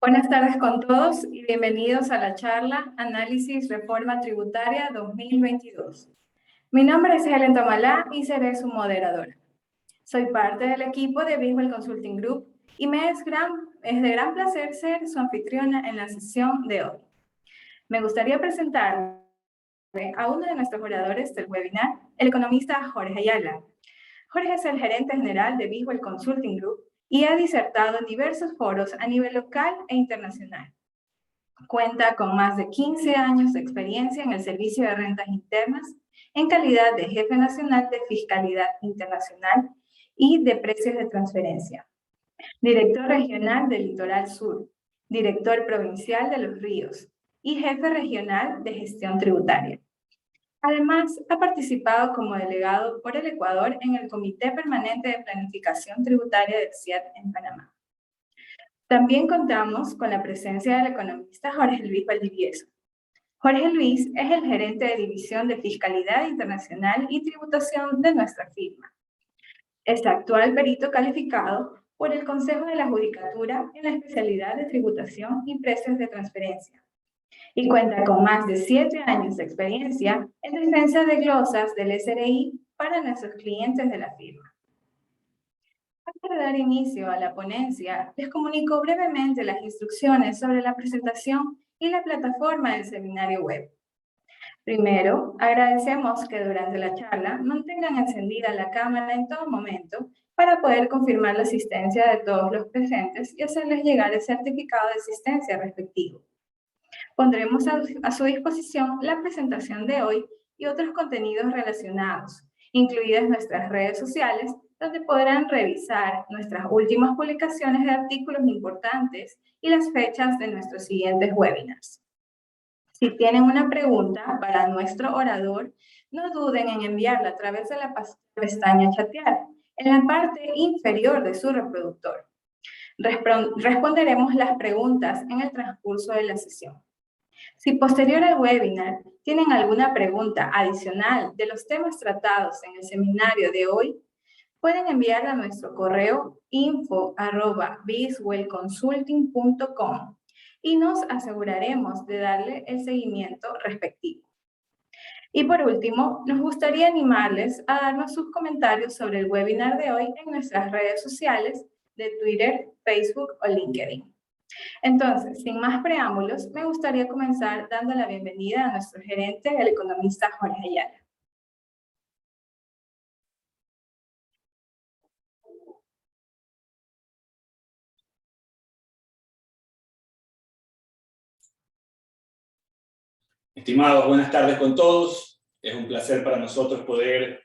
Buenas tardes con todos y bienvenidos a la charla Análisis Reforma Tributaria 2022. Mi nombre es Helen Tamalá y seré su moderadora. Soy parte del equipo de Visual Consulting Group y me es de gran placer ser su anfitriona en la sesión de hoy. Me gustaría presentar a uno de nuestros oradores del webinar, el economista Jorge Ayala. Jorge es el gerente general de Visual Consulting Group y ha disertado en diversos foros a nivel local e internacional. Cuenta con más de 15 años de experiencia en el servicio de rentas internas en calidad de jefe nacional de fiscalidad internacional y de precios de transferencia, director regional del Litoral Sur, director provincial de Los Ríos y jefe regional de gestión tributaria. Además, ha participado como delegado por el Ecuador en el Comité Permanente de Planificación Tributaria del CIAT en Panamá. También contamos con la presencia del economista Jorge Luis Valdivieso. Jorge Luis es el gerente de División de Fiscalidad Internacional y Tributación de nuestra firma. Es actual perito calificado por el Consejo de la Judicatura en la especialidad de Tributación y Precios de Transferencia y cuenta con más de 7 años de experiencia en defensa de glosas del SRI para nuestros clientes de la firma. Antes de dar inicio a la ponencia, les comunico brevemente las instrucciones sobre la presentación y la plataforma del seminario web. Primero, agradecemos que durante la charla mantengan encendida la cámara en todo momento para poder confirmar la asistencia de todos los presentes y hacerles llegar el certificado de asistencia respectivo. Pondremos a su disposición la presentación de hoy y otros contenidos relacionados, incluidas nuestras redes sociales, donde podrán revisar nuestras últimas publicaciones de artículos importantes y las fechas de nuestros siguientes webinars. Si tienen una pregunta para nuestro orador, no duden en enviarla a través de la pestaña chatear, en la parte inferior de su reproductor. Responderemos las preguntas en el transcurso de la sesión. Si posterior al webinar tienen alguna pregunta adicional de los temas tratados en el seminario de hoy, pueden enviarla a nuestro correo info@viswellconsulting.com y nos aseguraremos de darle el seguimiento respectivo. Y por último, nos gustaría animarles a darnos sus comentarios sobre el webinar de hoy en nuestras redes sociales de Twitter, Facebook o LinkedIn. Entonces, sin más preámbulos, me gustaría comenzar dando la bienvenida a nuestro gerente, el economista Jorge Ayala. Estimados, buenas tardes con todos. Es un placer para nosotros poder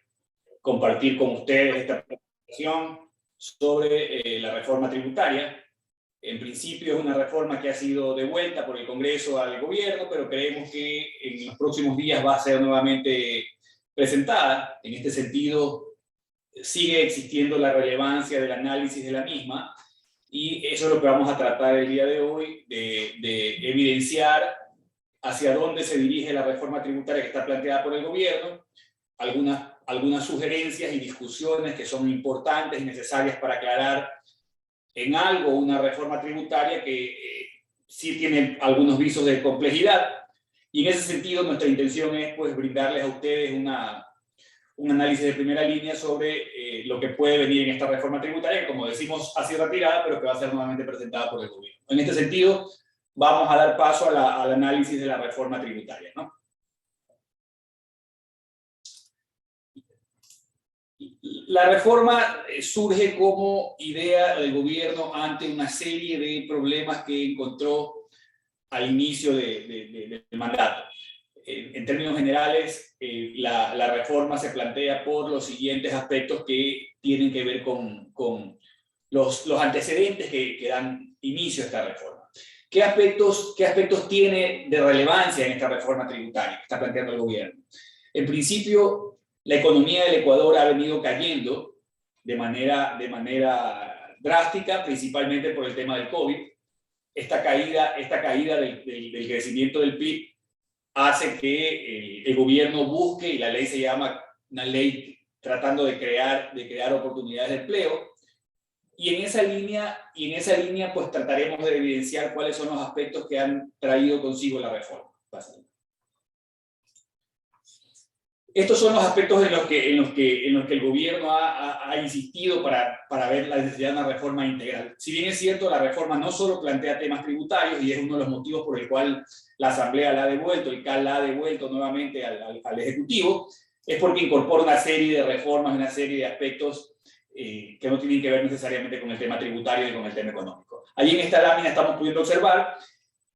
compartir con ustedes esta presentación sobre la reforma tributaria. En principio es una reforma que ha sido devuelta por el Congreso al gobierno, pero creemos que en los próximos días va a ser nuevamente presentada. En este sentido, sigue existiendo la relevancia del análisis de la misma, y eso es lo que vamos a tratar el día de hoy, de evidenciar hacia dónde se dirige la reforma tributaria que está planteada por el gobierno, algunas sugerencias y discusiones que son importantes y necesarias para aclarar en algo una reforma tributaria que sí tiene algunos visos de complejidad. Y en ese sentido nuestra intención es pues brindarles a ustedes un análisis de primera línea sobre lo que puede venir en esta reforma tributaria, que como decimos ha sido retirada, pero que va a ser nuevamente presentada por el gobierno. En este sentido, vamos a dar paso al análisis de la reforma tributaria, ¿no? La reforma surge como idea del gobierno ante una serie de problemas que encontró al inicio del mandato. En términos generales, la reforma se plantea por los siguientes aspectos que tienen que ver con los antecedentes que dan inicio a esta reforma. ¿Qué aspectos tiene de relevancia en esta reforma tributaria que está planteando el gobierno? En principio, la economía del Ecuador ha venido cayendo de manera drástica, principalmente por el tema del COVID. Esta caída del crecimiento del PIB hace que el gobierno busque, y la ley se llama una ley tratando de crear oportunidades de empleo, Y en esa línea pues trataremos de evidenciar cuáles son los aspectos que han traído consigo la reforma. Estos son los aspectos en los que el gobierno ha insistido para ver la necesidad de una reforma integral. Si bien es cierto, la reforma no solo plantea temas tributarios, y es uno de los motivos por el cual la Asamblea la ha devuelto, el CAL la ha devuelto nuevamente al Ejecutivo, es porque incorpora una serie de reformas, una serie de aspectos que no tienen que ver necesariamente con el tema tributario y con el tema económico. Allí en esta lámina estamos pudiendo observar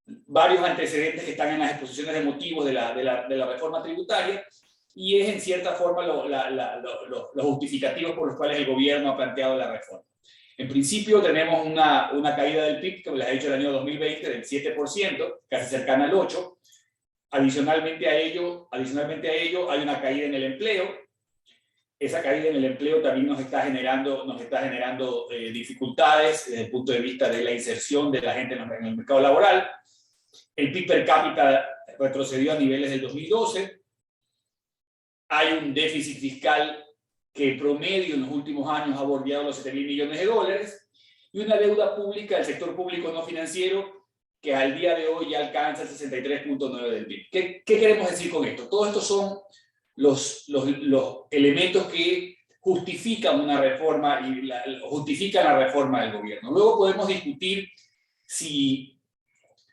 varios antecedentes que están en las exposiciones de motivos de la reforma tributaria, y es en cierta forma los justificativos por los cuales el gobierno ha planteado la reforma. En principio tenemos una caída del PIB, como les he dicho, el año 2020 del 7%, casi cercana al 8%. Adicionalmente a ello hay una caída en el empleo. Esa caída en el empleo también nos está generando dificultades desde el punto de vista de la inserción de la gente en el mercado laboral. El PIB per cápita retrocedió a niveles del 2012. Hay un déficit fiscal que promedio en los últimos años ha bordeado los $7.000 millones, y una deuda pública del sector público no financiero que al día de hoy ya alcanza el 63.9% del PIB. ¿Qué queremos decir con esto? Todos estos son los elementos que justifican una reforma y justifican la reforma del gobierno. Luego podemos discutir si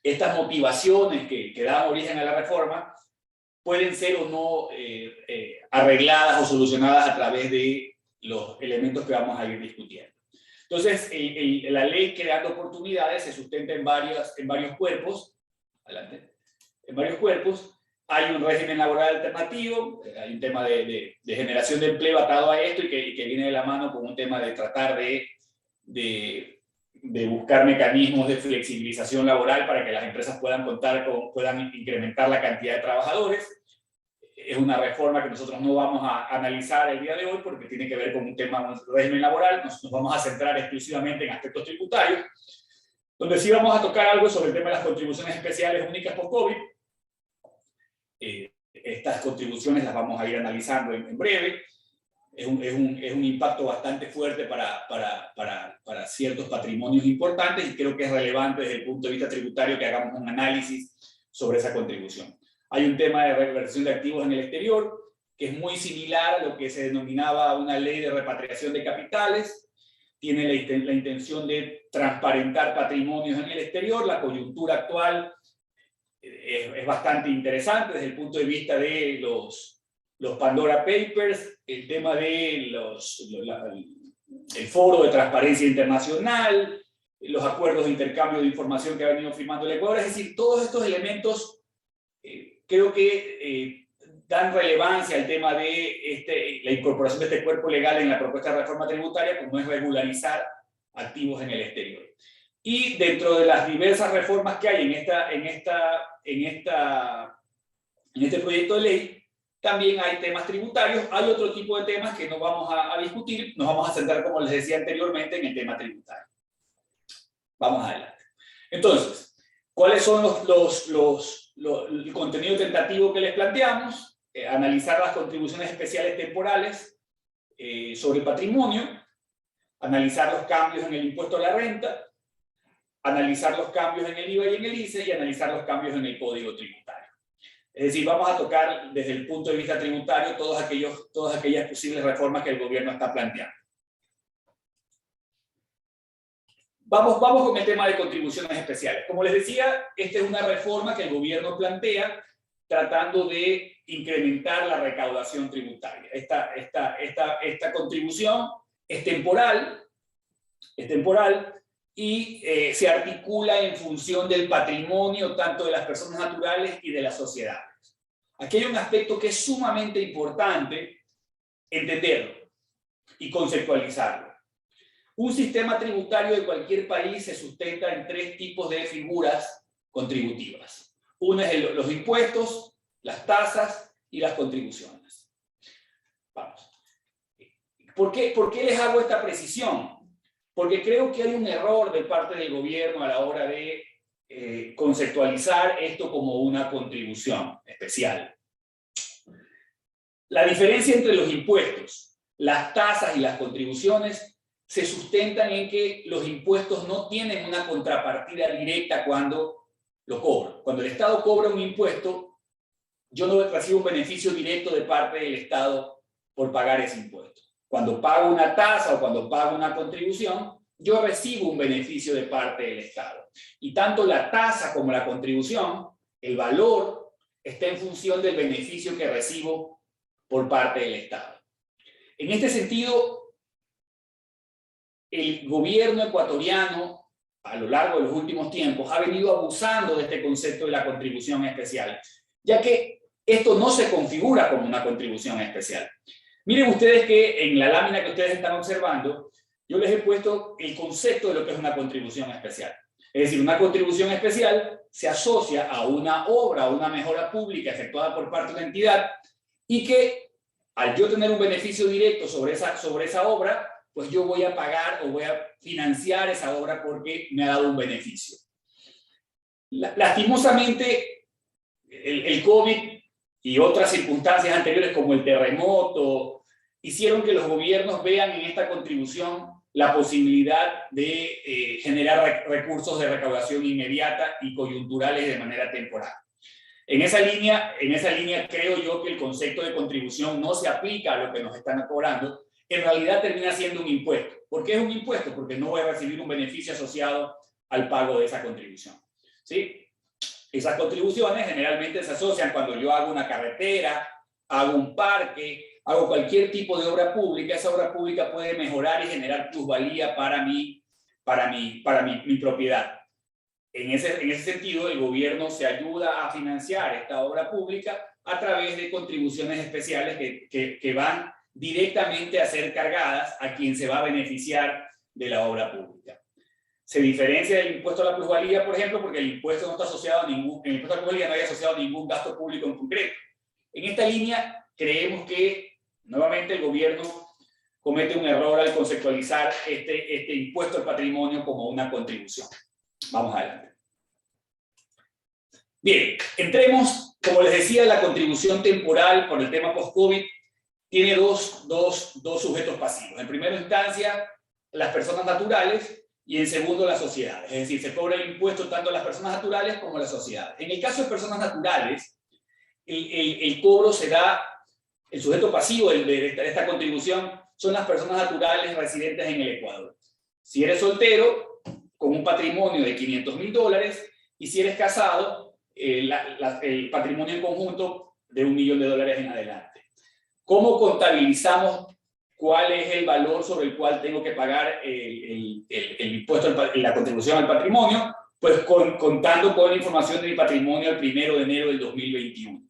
estas motivaciones que dan origen a la reforma pueden ser o no arregladas o solucionadas a través de los elementos que vamos a ir discutiendo. Entonces, la ley creando oportunidades se sustenta en varios cuerpos. Adelante. En varios cuerpos. Hay un régimen laboral alternativo, hay un tema de generación de empleo atado a esto y que viene de la mano con un tema de tratar de buscar mecanismos de flexibilización laboral para que las empresas puedan incrementar la cantidad de trabajadores. Es una reforma que nosotros no vamos a analizar el día de hoy porque tiene que ver con un tema de régimen laboral. Nos vamos a centrar exclusivamente en aspectos tributarios, donde sí vamos a tocar algo sobre el tema de las contribuciones especiales únicas post-COVID. Estas contribuciones las vamos a ir analizando en breve. Es un impacto bastante fuerte para ciertos patrimonios importantes, y creo que es relevante desde el punto de vista tributario que hagamos un análisis sobre esa contribución. Hay un tema de reversión de activos en el exterior, que es muy similar a lo que se denominaba una ley de repatriación de capitales. Tiene la intención de transparentar patrimonios en el exterior. La coyuntura actual es bastante interesante desde el punto de vista de los Pandora Papers, el tema de el Foro de Transparencia Internacional, los acuerdos de intercambio de información que ha venido firmando el Ecuador. Es decir, todos estos elementos creo que dan relevancia al tema de la incorporación de este cuerpo legal en la propuesta de reforma tributaria, como es regularizar activos en el exterior. Y dentro de las diversas reformas que hay en este proyecto de ley, también hay temas tributarios. Hay otro tipo de temas que no vamos a discutir. Nos vamos a centrar, como les decía anteriormente, en el tema tributario. Vamos adelante. Entonces, ¿cuáles son el contenido tentativo que les planteamos? Analizar las contribuciones especiales temporales sobre patrimonio, analizar los cambios en el impuesto a la renta, analizar los cambios en el IVA y en el ICE, y analizar los cambios en el código tributario. Es decir, vamos a tocar desde el punto de vista tributario todas aquellas posibles reformas que el gobierno está planteando. Vamos con el tema de contribuciones especiales. Como les decía, esta es una reforma que el gobierno plantea tratando de incrementar la recaudación tributaria. Esta contribución es temporal y se articula en función del patrimonio tanto de las personas naturales y de las sociedades. Aquí hay un aspecto que es sumamente importante entenderlo y conceptualizarlo. Un sistema tributario de cualquier país se sustenta en 3 tipos de figuras contributivas. Una es los impuestos, las tasas y las contribuciones. Vamos. ¿Por qué les hago esta precisión? Porque creo que hay un error de parte del gobierno a la hora de conceptualizar esto como una contribución especial. La diferencia entre los impuestos, las tasas y las contribuciones se sustentan en que los impuestos no tienen una contrapartida directa cuando lo cobro. Cuando el Estado cobra un impuesto, yo no recibo un beneficio directo de parte del Estado por pagar ese impuesto. Cuando pago una tasa o cuando pago una contribución, yo recibo un beneficio de parte del Estado. Y tanto la tasa como la contribución, el valor está en función del beneficio que recibo por parte del Estado. En este sentido, el gobierno ecuatoriano, a lo largo de los últimos tiempos, ha venido abusando de este concepto de la contribución especial, ya que esto no se configura como una contribución especial. Miren ustedes que en la lámina que ustedes están observando, yo les he puesto el concepto de lo que es una contribución especial. Es decir, una contribución especial se asocia a una obra, a una mejora pública efectuada por parte de una entidad y que al yo tener un beneficio directo sobre esa obra, pues yo voy a pagar o voy a financiar esa obra porque me ha dado un beneficio. Lastimosamente, el COVID y otras circunstancias anteriores como el terremoto hicieron que los gobiernos vean en esta contribución la posibilidad de generar recursos de recaudación inmediata y coyunturales de manera temporal. En esa línea creo yo que el concepto de contribución no se aplica a lo que nos están cobrando, en realidad termina siendo un impuesto. ¿Por qué es un impuesto? Porque no voy a recibir un beneficio asociado al pago de esa contribución. ¿Sí? Esas contribuciones generalmente se asocian cuando yo hago una carretera, hago un parque, hago cualquier tipo de obra pública. Esa obra pública puede mejorar y generar plusvalía para mi propiedad. En ese sentido, el gobierno se ayuda a financiar esta obra pública a través de contribuciones especiales que van directamente a ser cargadas a quien se va a beneficiar de la obra pública. Se diferencia del impuesto a la plusvalía, por ejemplo, porque el impuesto no está asociado a el impuesto a la plusvalía no hay asociado a ningún gasto público en concreto. En esta línea, creemos que, nuevamente, el gobierno comete un error al conceptualizar este impuesto al patrimonio como una contribución. Vamos adelante. Bien, entremos, como les decía, la contribución temporal por el tema post-COVID tiene dos sujetos pasivos. En primera instancia, las personas naturales, y en segundo, las sociedades. Es decir, se cobra el impuesto tanto a las personas naturales como a las sociedades. En el caso de personas naturales, el cobro se da, el sujeto pasivo de esta contribución son las personas naturales residentes en el Ecuador. Si eres soltero, con un patrimonio de $500.000, y si eres casado, el patrimonio en conjunto de $1 millón en adelante. ¿Cómo contabilizamos cuál es el valor sobre el cual tengo que pagar el impuesto, la contribución al patrimonio? Pues contando con la información de mi patrimonio al 1 de enero del 2021.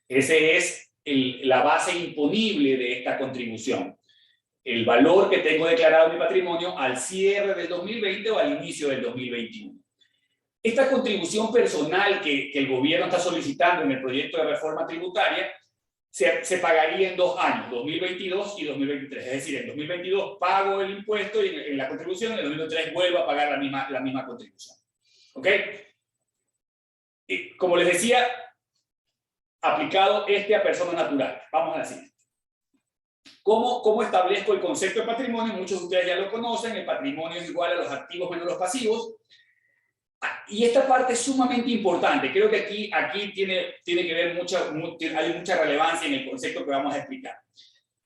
Esa es la base imponible de esta contribución. El valor que tengo declarado en mi patrimonio al cierre del 2020 o al inicio del 2021. Esta contribución personal que el gobierno está solicitando en el proyecto de reforma tributaria se pagaría en 2 años, 2022 y 2023. Es decir, en 2022 pago el impuesto y en la contribución, en el 2023 vuelvo a pagar la misma contribución. ¿Ok? Y como les decía, aplicado a personas naturales. Vamos a la siguiente. ¿Cómo establezco el concepto de patrimonio? Muchos de ustedes ya lo conocen. El patrimonio es igual a los activos menos los pasivos. Y esta parte es sumamente importante. Creo que aquí tiene que ver hay mucha relevancia en el concepto que vamos a explicar.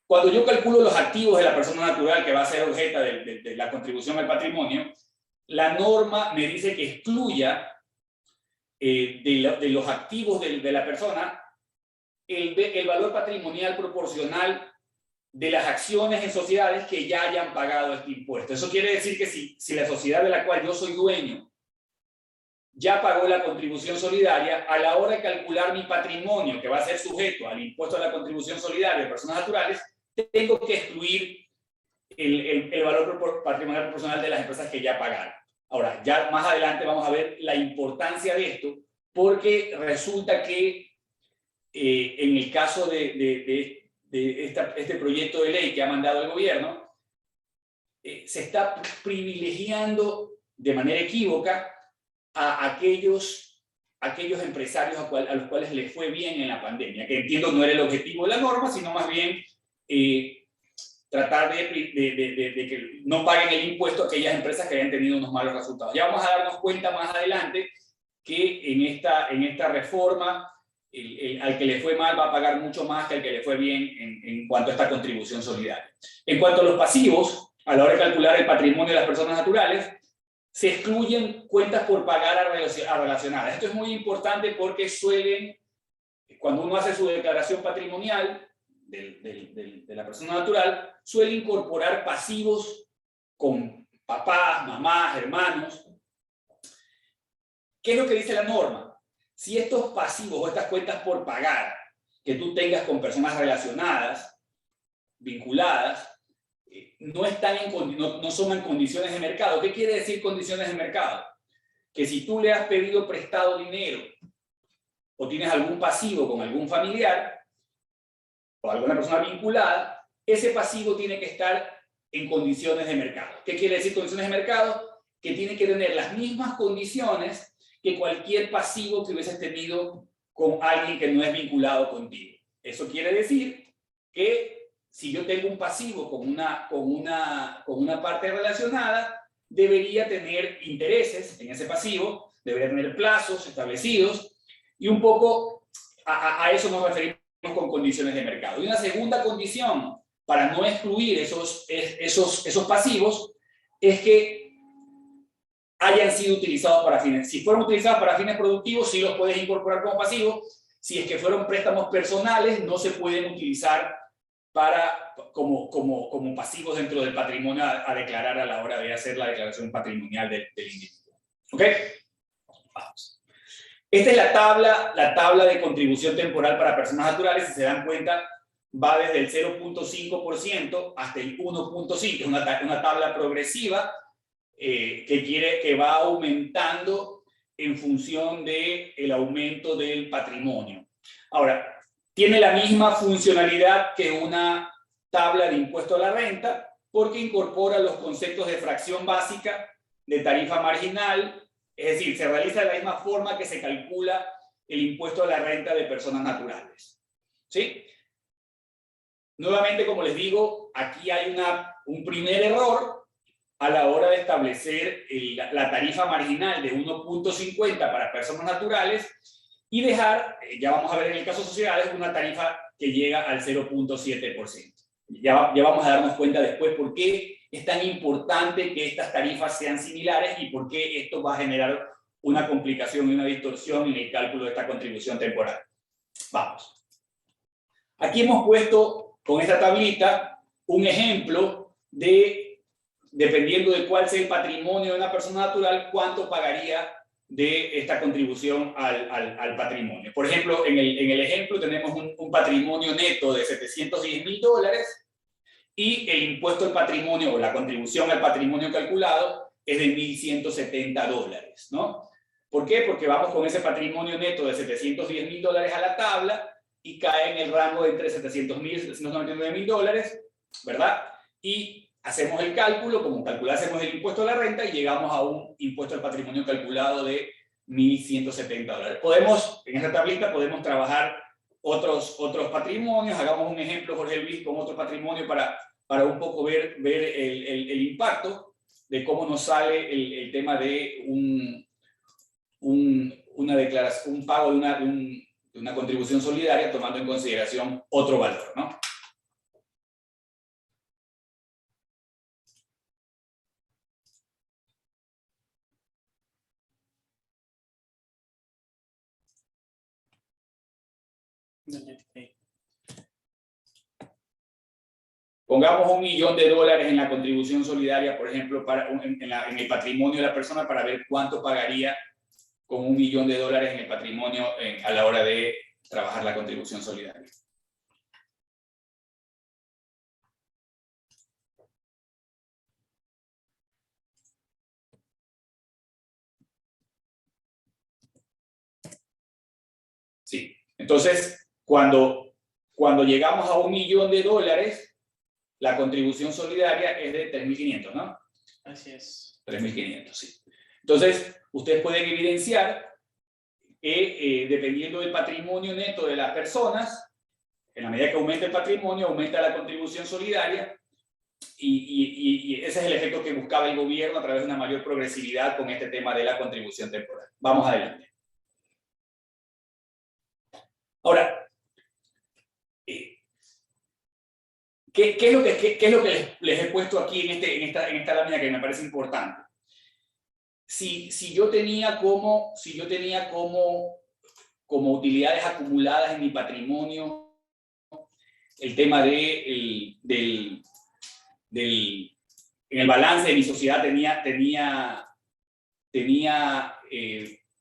Cuando yo calculo los activos de la persona natural que va a ser objeto de la contribución al patrimonio, la norma me dice que excluya de los activos de la persona el valor patrimonial proporcional de las acciones en sociedades que ya hayan pagado este impuesto. Eso quiere decir que si la sociedad de la cual yo soy dueño ya pagó la contribución solidaria, a la hora de calcular mi patrimonio, que va a ser sujeto al impuesto a la contribución solidaria de personas naturales, tengo que excluir el valor patrimonial proporcional de las empresas que ya pagaron. Ahora, ya más adelante vamos a ver la importancia de esto, porque resulta que en el caso de este proyecto de ley que ha mandado el gobierno, se está privilegiando de manera equívoca a aquellos empresarios a los cuales les fue bien en la pandemia, que entiendo no era el objetivo de la norma, sino más bien tratar de que no paguen el impuesto a aquellas empresas que hayan tenido unos malos resultados. Ya vamos a darnos cuenta más adelante que en esta reforma al que le fue mal va a pagar mucho más que al que le fue bien en cuanto a esta contribución solidaria. En cuanto a los pasivos, a la hora de calcular el patrimonio de las personas naturales, se excluyen cuentas por pagar relacionadas. Esto es muy importante porque cuando uno hace su declaración patrimonial de la persona natural, suele incorporar pasivos con papás, mamás, hermanos. ¿Qué es lo que dice la norma? Si estos pasivos o estas cuentas por pagar que tú tengas con personas relacionadas, vinculadas, no son en condiciones de mercado. ¿Qué quiere decir condiciones de mercado? Que si tú le has pedido prestado dinero o tienes algún pasivo con algún familiar o alguna persona vinculada, ese pasivo tiene que estar en condiciones de mercado. ¿Qué quiere decir condiciones de mercado? Que tiene que tener las mismas condiciones que cualquier pasivo que hubieses tenido con alguien que no es vinculado contigo. Eso quiere decir que si yo tengo un pasivo con una parte relacionada, debería tener intereses en ese pasivo, debería tener plazos establecidos, y un poco a eso nos referimos con condiciones de mercado. Y una segunda condición para no excluir esos pasivos es que hayan sido utilizados para fines. Si fueron utilizados para fines productivos, sí los puedes incorporar como pasivos. Si es que fueron préstamos personales, no se pueden utilizar como pasivos dentro del patrimonio a declarar a la hora de hacer la declaración patrimonial del individuo. ¿Ok? Vamos. Esta es la tabla de contribución temporal para personas naturales. Si se dan cuenta, va desde el 0.5% hasta el 1.5%. Es una tabla progresiva que va aumentando en función del aumento del patrimonio. Ahora, tiene la misma funcionalidad que una tabla de impuesto a la renta, porque incorpora los conceptos de fracción básica, de tarifa marginal, es decir, se realiza de la misma forma que se calcula el impuesto a la renta de personas naturales. ¿Sí? Nuevamente, como les digo, aquí hay un primer error a la hora de establecer la tarifa marginal de 1.50 para personas naturales y dejar, ya vamos a ver en el caso de sociedades, una tarifa que llega al 0.7%. Ya vamos a darnos cuenta después por qué es tan importante que estas tarifas sean similares y por qué esto va a generar una complicación y una distorsión en el cálculo de esta contribución temporal. Vamos. Aquí hemos puesto con esta tablita un ejemplo de, dependiendo de cuál sea el patrimonio de una persona natural, cuánto pagaría de esta contribución al patrimonio. Por ejemplo, en el ejemplo tenemos un patrimonio neto de $710,000 y el impuesto al patrimonio o la contribución al patrimonio calculado es de $1,170, ¿no? ¿Por qué? Porque vamos con ese patrimonio neto de $710,000 a la tabla y cae en el rango de entre $700,000 y $799,000, ¿verdad? Y hacemos el cálculo, como calculásemos el impuesto a la renta y llegamos a un impuesto al patrimonio calculado de $1,170. En esta tablita podemos trabajar otros patrimonios. Hagamos un ejemplo, Jorge Luis, con otro patrimonio para un poco ver el impacto de cómo nos sale el tema de una declaración, un pago de una contribución solidaria tomando en consideración otro valor, ¿no? Pongamos $1 millón en la contribución solidaria, por ejemplo, en el patrimonio de la persona para ver cuánto pagaría con $1 millón en el patrimonio a la hora de trabajar la contribución solidaria. Sí, entonces cuando llegamos a $1 millón, la contribución solidaria es de 3.500, ¿no? Así es. 3.500, sí. Entonces, ustedes pueden evidenciar que dependiendo del patrimonio neto de las personas, en la medida que aumenta el patrimonio, aumenta la contribución solidaria, y ese es el efecto que buscaba el gobierno a través de una mayor progresividad con este tema de la contribución temporal. Vamos adelante. Ahora, ¿qué es lo que les he puesto aquí en esta lámina que me parece importante? Si yo tenía como utilidades acumuladas en mi patrimonio el tema en el balance de mi sociedad tenía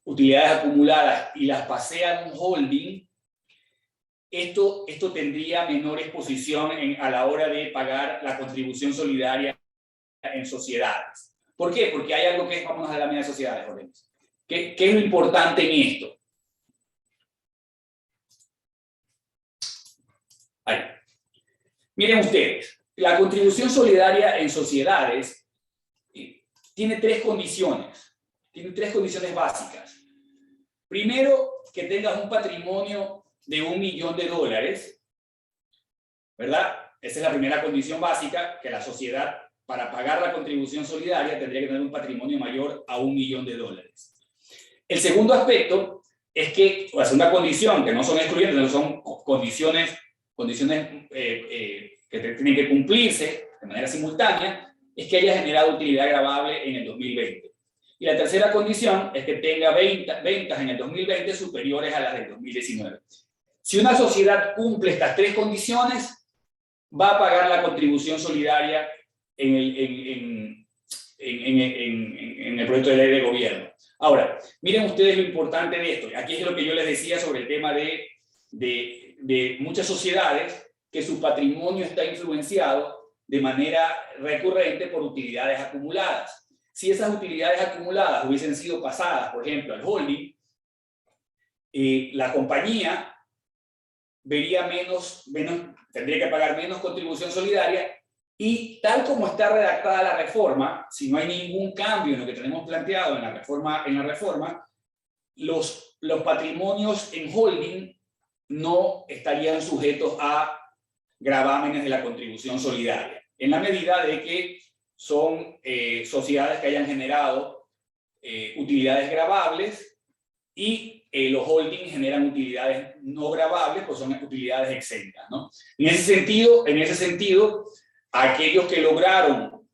utilidades acumuladas y las pasé a un holding, esto tendría menor exposición a la hora de pagar la contribución solidaria en sociedades. ¿Por qué? Porque hay algo que es, vámonos a la lámina de sociedades, jóvenes. ¿Qué es lo importante en esto? Ahí. Miren ustedes, la contribución solidaria en sociedades tiene tres condiciones básicas. Primero, que tengas un patrimonio de $1 millón, ¿verdad? Esa es la primera condición básica, que la sociedad, para pagar la contribución solidaria, tendría que tener un patrimonio mayor a $1 millón. El segundo aspecto es que, la segunda condición, que no son excluyentes, no son condiciones que tienen que cumplirse de manera simultánea, es que haya generado utilidad gravable en el 2020. Y la tercera condición es que tenga ventas en el 2020 superiores a las del 2019. Si una sociedad cumple estas tres condiciones, va a pagar la contribución solidaria en el proyecto de ley de gobierno. Ahora, miren ustedes lo importante de esto. Aquí es lo que yo les decía sobre el tema de muchas sociedades que su patrimonio está influenciado de manera recurrente por utilidades acumuladas. Si esas utilidades acumuladas hubiesen sido pasadas, por ejemplo, al holding, la compañía vería tendría que pagar menos contribución solidaria, y tal como está redactada la reforma, si no hay ningún cambio en lo que tenemos planteado en la reforma, los patrimonios en holding no estarían sujetos a gravámenes de la contribución solidaria, en la medida de que son sociedades que hayan generado utilidades gravables, y los holdings generan utilidades no gravables, pues son utilidades exentas, ¿no? En ese sentido, aquellos que lograron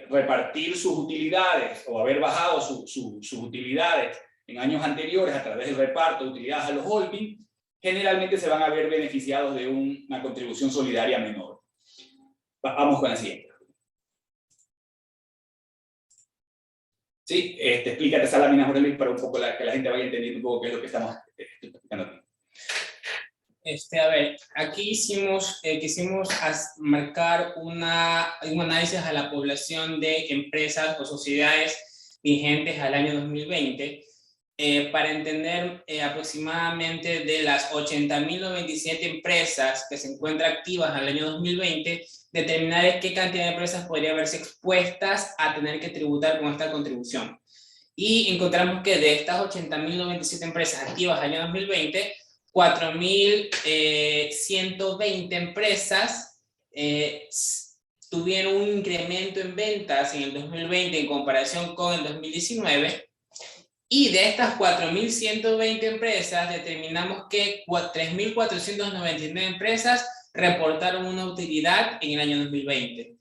repartir sus utilidades o haber bajado sus utilidades en años anteriores a través del reparto de utilidades a los holdings, generalmente se van a ver beneficiados de una contribución solidaria menor. Vamos con la siguiente. Sí, explícate esa lámina, Jorge Luis, para un poco que la gente vaya entendiendo un poco qué es lo que estamos explicando aquí. A ver, aquí quisimos marcar un análisis a la población de empresas o sociedades vigentes al año 2020 para entender aproximadamente de las 80.097 empresas que se encuentran activas al año 2020, determinar qué cantidad de empresas podría verse expuestas a tener que tributar con esta contribución. Y encontramos que de estas 80.097 empresas activas al año 2020, 4.120 empresas tuvieron un incremento en ventas en el 2020 en comparación con el 2019, y de estas 4.120 empresas determinamos que 3.499 empresas reportaron una utilidad en el año 2020.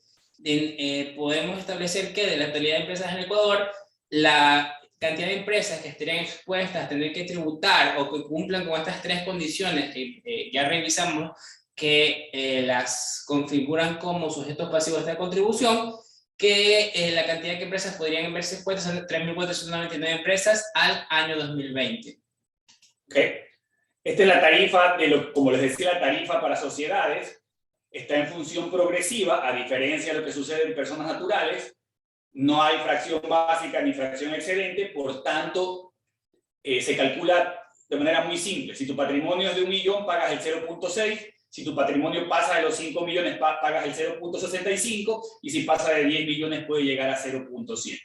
Podemos establecer que de la totalidad de empresas en Ecuador, la cantidad de empresas que estarían expuestas a tener que tributar o que cumplan con estas tres condiciones que ya revisamos, que las configuran como sujetos pasivos de esta contribución, que la cantidad de empresas podrían verse expuestas son 3.499 empresas al año 2020. Okay. Esta es la tarifa, como les decía, la tarifa para sociedades está en función progresiva, a diferencia de lo que sucede en personas naturales. No hay fracción básica ni fracción excedente, por tanto, se calcula de manera muy simple. Si tu patrimonio es de 1 millón, pagas el 0.6. Si tu patrimonio pasa de los 5 millones, pagas el 0.65. Y si pasa de 10 millones, puede llegar a 0.7.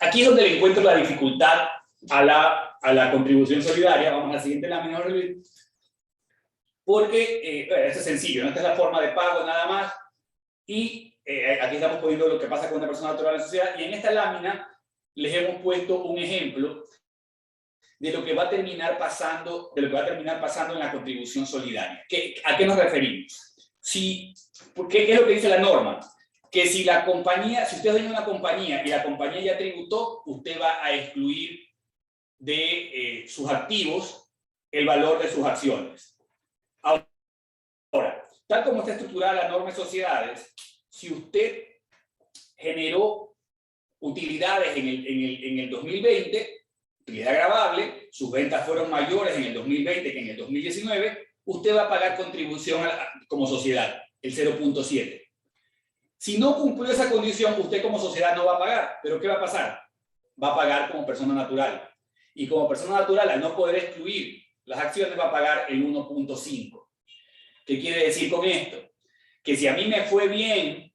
Aquí es donde le encuentro la dificultad a la contribución solidaria. Vamos a la siguiente lámina, porque esto es sencillo, ¿no? Esta es la forma de pago nada más. Y aquí estamos poniendo lo que pasa con una persona natural en la sociedad, y en esta lámina les hemos puesto un ejemplo de lo que va a terminar pasando, en la contribución solidaria. ¿A qué nos referimos? ¿Qué es lo que dice la norma? Que si la compañía, si usted es dueño de una compañía y la compañía ya tributó, usted va a excluir de sus activos el valor de sus acciones. Ahora, tal como está estructurada la norma de sociedades, si usted generó utilidades en el 2020, utilidad gravable, sus ventas fueron mayores en el 2020 que en el 2019, usted va a pagar contribución como sociedad, el 0.7. Si no cumplió esa condición, usted como sociedad no va a pagar. ¿Pero qué va a pasar? Va a pagar como persona natural. Y como persona natural, al no poder excluir las acciones, va a pagar el 1.5. ¿Qué quiere decir con esto? Que si a mí me fue bien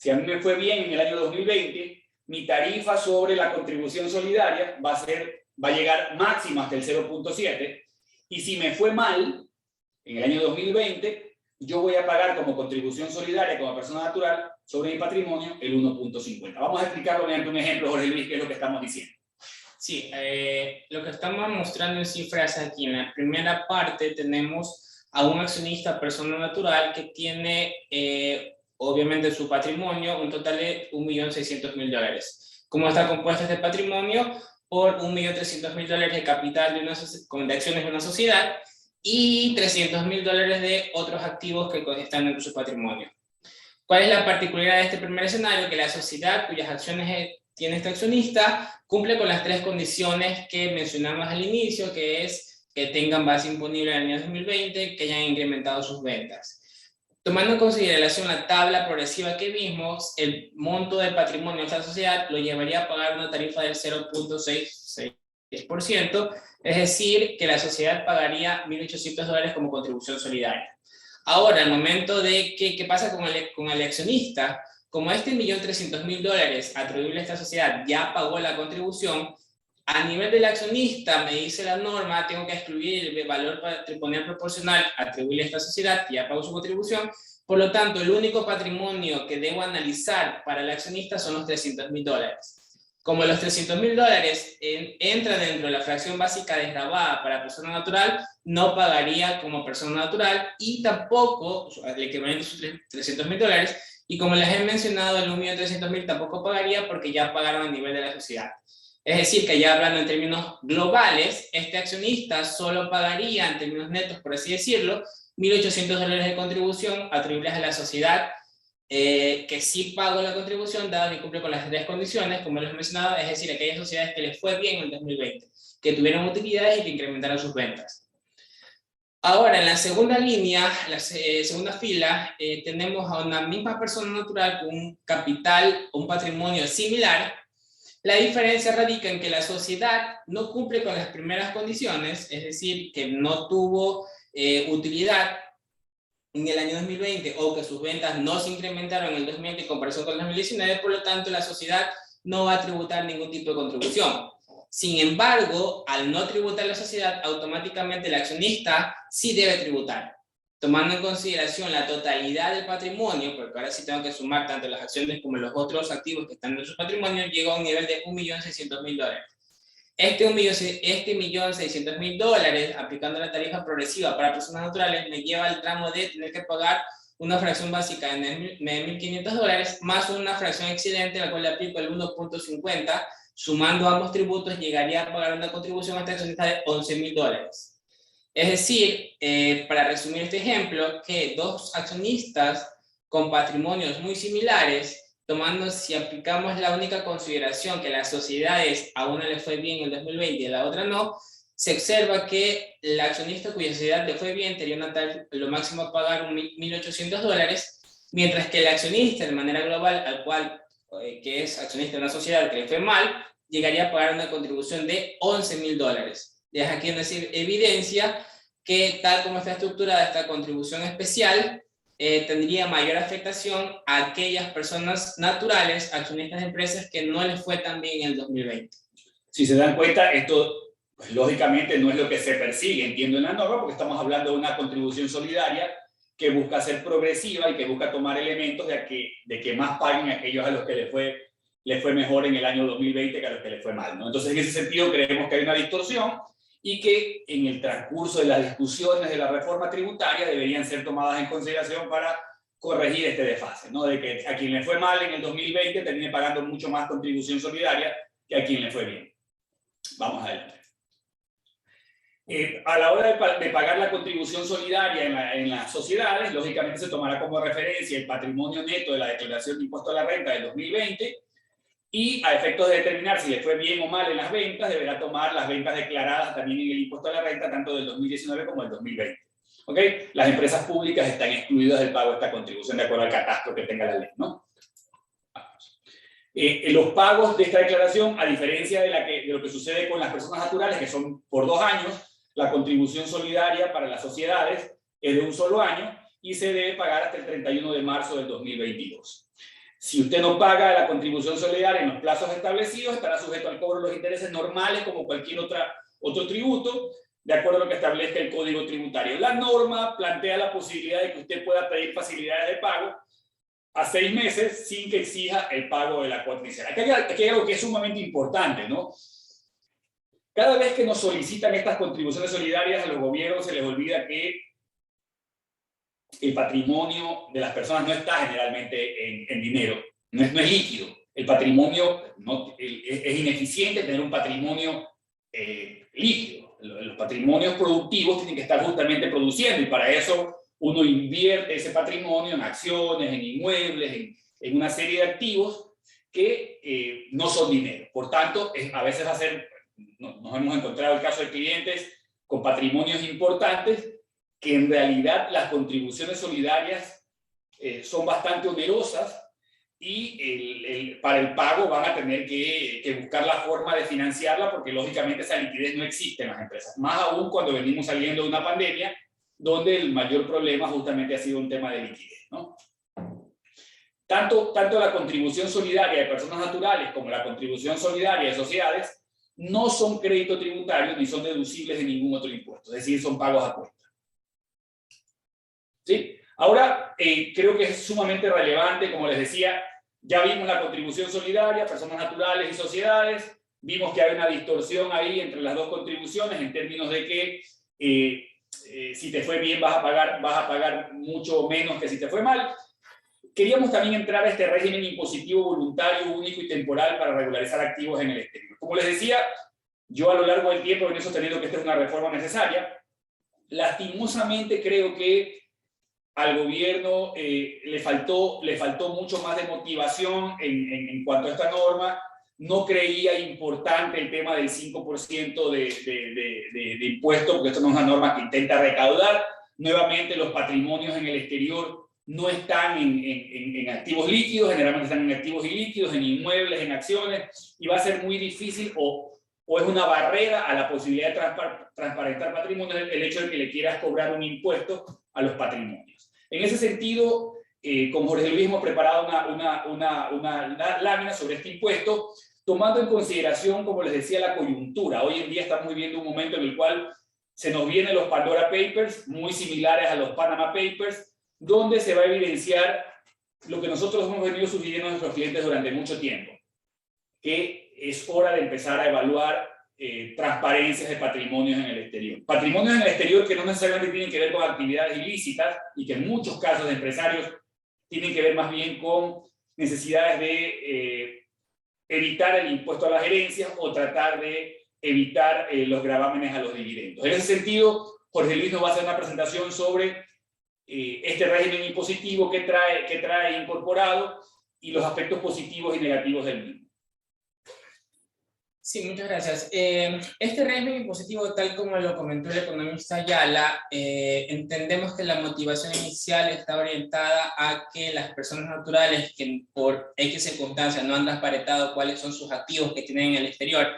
en el año 2020, mi tarifa sobre la contribución solidaria va a llegar máximo hasta el 0.7, y si me fue mal en el año 2020, yo voy a pagar como contribución solidaria, como persona natural, sobre mi patrimonio, el 1.50. Vamos a explicarlo mediante un ejemplo, Jorge Luis, qué es lo que estamos diciendo. Sí, lo que estamos mostrando en cifras aquí, en la primera parte tenemos a un accionista persona natural que tiene, obviamente, su patrimonio, un total de $1.600.000. ¿Cómo está compuesto este patrimonio? Por $1.300.000 de capital de acciones de una sociedad y $300.000 de otros activos que están en su patrimonio. ¿Cuál es la particularidad de este primer escenario? Que la sociedad cuyas acciones tiene este accionista cumple con las tres condiciones que mencionamos al inicio, que es que tengan base imponible en el año 2020, que hayan incrementado sus ventas. Tomando en consideración la tabla progresiva que vimos, el monto de patrimonio de esta sociedad lo llevaría a pagar una tarifa del 0.66%, es decir, que la sociedad pagaría $1.800 como contribución solidaria. Ahora, al momento de ¿qué pasa con el accionista? Como este $1.300.000 atribuible a esta sociedad ya pagó la contribución, a nivel del accionista, me dice la norma, tengo que excluir el valor patrimonial proporcional atribuible a esta sociedad, que ya pagó su contribución. Por lo tanto, el único patrimonio que debo analizar para el accionista son los $300.000. Como los $300.000 entran dentro de la fracción básica desgravada para persona natural, no pagaría como persona natural, y tampoco el equivalente a sus $300.000. Y como les he mencionado, el 1.300.000 tampoco pagaría porque ya pagaron a nivel de la sociedad. Es decir, que ya hablando en términos globales, este accionista solo pagaría, en términos netos, por así decirlo, $1.800 de contribución atribuibles a la sociedad, que sí pagó la contribución, dado que cumple con las tres condiciones, como les he mencionado, es decir, aquellas sociedades que les fue bien en el 2020, que tuvieron utilidades y que incrementaron sus ventas. Ahora, en la segunda línea, la segunda fila, tenemos a una misma persona natural con un capital o un patrimonio similar. La diferencia radica en que la sociedad no cumple con las primeras condiciones, es decir, que no tuvo utilidad en el año 2020 o que sus ventas no se incrementaron en el 2020 en comparación con el 2019, por lo tanto la sociedad no va a tributar ningún tipo de contribución. Sin embargo, al no tributar la sociedad, automáticamente el accionista sí debe tributar, tomando en consideración la totalidad del patrimonio, porque ahora sí tengo que sumar tanto las acciones como los otros activos que están en su patrimonio, llega a un nivel de $1.600.000. Este $1.600.000, aplicando la tarifa progresiva para personas naturales, me lleva al tramo de tener que pagar una fracción básica de $1.500 más una fracción excedente, a la cual le aplico el 1.50, sumando ambos tributos llegaría a pagar una contribución a esta accionista de $11.000. Es decir, para resumir este ejemplo, que dos accionistas con patrimonios muy similares, si aplicamos la única consideración que las sociedades a una le fue bien en el 2020 y a la otra no, se observa que el accionista cuya sociedad le fue bien tenía lo máximo a pagar $1.800, mientras que el accionista de manera global, que es accionista de una sociedad que le fue mal, llegaría a pagar una contribución de $11.000. Deja aquí una evidencia que tal como está estructurada esta contribución especial, tendría mayor afectación a aquellas personas naturales, accionistas de empresas que no les fue tan bien en el 2020. Si se dan cuenta, esto pues, lógicamente no es lo que se persigue, entiendo, en la norma, porque estamos hablando de una contribución solidaria que busca ser progresiva y que busca tomar elementos de que más paguen aquellos a los que les fue mejor en el año 2020 que a los que les fue mal, ¿no? Entonces, en ese sentido, creemos que hay una distorsión y que en el transcurso de las discusiones de la reforma tributaria deberían ser tomadas en consideración para corregir este desfase, ¿no? De que a quien le fue mal en el 2020 termine pagando mucho más contribución solidaria que a quien le fue bien. Vamos adelante. A la hora de pagar la contribución solidaria en las sociedades, lógicamente se tomará como referencia el patrimonio neto de la declaración de impuesto a la renta del 2020 y a efectos de determinar si le fue bien o mal en las ventas, deberá tomar las ventas declaradas también en el impuesto a la renta tanto del 2019 como del 2020. ¿Okay? Las empresas públicas están excluidas del pago de esta contribución de acuerdo al catastro que tenga la ley, ¿no? Los pagos de esta declaración, a diferencia de lo que sucede con las personas naturales, que son por 2 años, la contribución solidaria para las sociedades es de un solo año y se debe pagar hasta el 31 de marzo del 2022. Si usted no paga la contribución solidaria en los plazos establecidos, estará sujeto al cobro de los intereses normales como cualquier otro tributo, de acuerdo a lo que establezca el Código Tributario. La norma plantea la posibilidad de que usted pueda pedir facilidades de pago a 6 meses sin que exija el pago de la cuota inicial. Aquí hay algo que es sumamente importante, ¿no? Cada vez que nos solicitan estas contribuciones solidarias, a los gobiernos se les olvida que el patrimonio de las personas no está generalmente en dinero, no es líquido. El patrimonio es ineficiente tener un patrimonio líquido. Los patrimonios productivos tienen que estar justamente produciendo y para eso uno invierte ese patrimonio en acciones, en inmuebles, en una serie de activos que no son dinero. Por tanto, a veces nos hemos encontrado el caso de clientes con patrimonios importantes que en realidad las contribuciones solidarias son bastante onerosas y para el pago van a tener que buscar la forma de financiarla porque lógicamente esa liquidez no existe en las empresas. Más aún cuando venimos saliendo de una pandemia donde el mayor problema justamente ha sido un tema de liquidez, ¿no? Tanto la contribución solidaria de personas naturales como la contribución solidaria de sociedades no son crédito tributario ni son deducibles de ningún otro impuesto, es decir, son pagos a cuenta. ¿Sí? Ahora, creo que es sumamente relevante, como les decía, ya vimos la contribución solidaria, personas naturales y sociedades, vimos que hay una distorsión ahí entre las dos contribuciones en términos de que si te fue bien vas a pagar mucho menos que si te fue mal. Queríamos también entrar a este régimen impositivo voluntario, único y temporal para regularizar activos en el exterior. Como les decía, yo a lo largo del tiempo he venido sosteniendo que esta es una reforma necesaria. Lastimosamente creo que al gobierno le faltó mucho más de motivación en cuanto a esta norma. No creía importante el tema del 5% de impuesto, porque esto no es una norma que intenta recaudar. Nuevamente, los patrimonios en el exterior no están en activos líquidos, generalmente están en activos ilíquidos, en inmuebles, en acciones, y va a ser muy difícil o es una barrera a la posibilidad de transparentar patrimonio el hecho de que le quieras cobrar un impuesto a los patrimonios. En ese sentido, con Jorge Luis hemos preparado una lámina sobre este impuesto, tomando en consideración, como les decía, la coyuntura. Hoy en día estamos viviendo un momento en el cual se nos vienen los Pandora Papers, muy similares a los Panama Papers, donde se va a evidenciar lo que nosotros hemos venido sugiriendo a nuestros clientes durante mucho tiempo, que es hora de empezar a evaluar transparencias de patrimonios en el exterior. Patrimonios en el exterior que no necesariamente tienen que ver con actividades ilícitas y que en muchos casos de empresarios tienen que ver más bien con necesidades de evitar el impuesto a las herencias o tratar de evitar los gravámenes a los dividendos. En ese sentido, Jorge Luis nos va a hacer una presentación sobre este régimen impositivo que trae incorporado y los aspectos positivos y negativos del mismo. Sí, muchas gracias. Este régimen impositivo, tal como lo comentó el economista Ayala, entendemos que la motivación inicial está orientada a que las personas naturales que por X circunstancias no han transparentado cuáles son sus activos que tienen en el exterior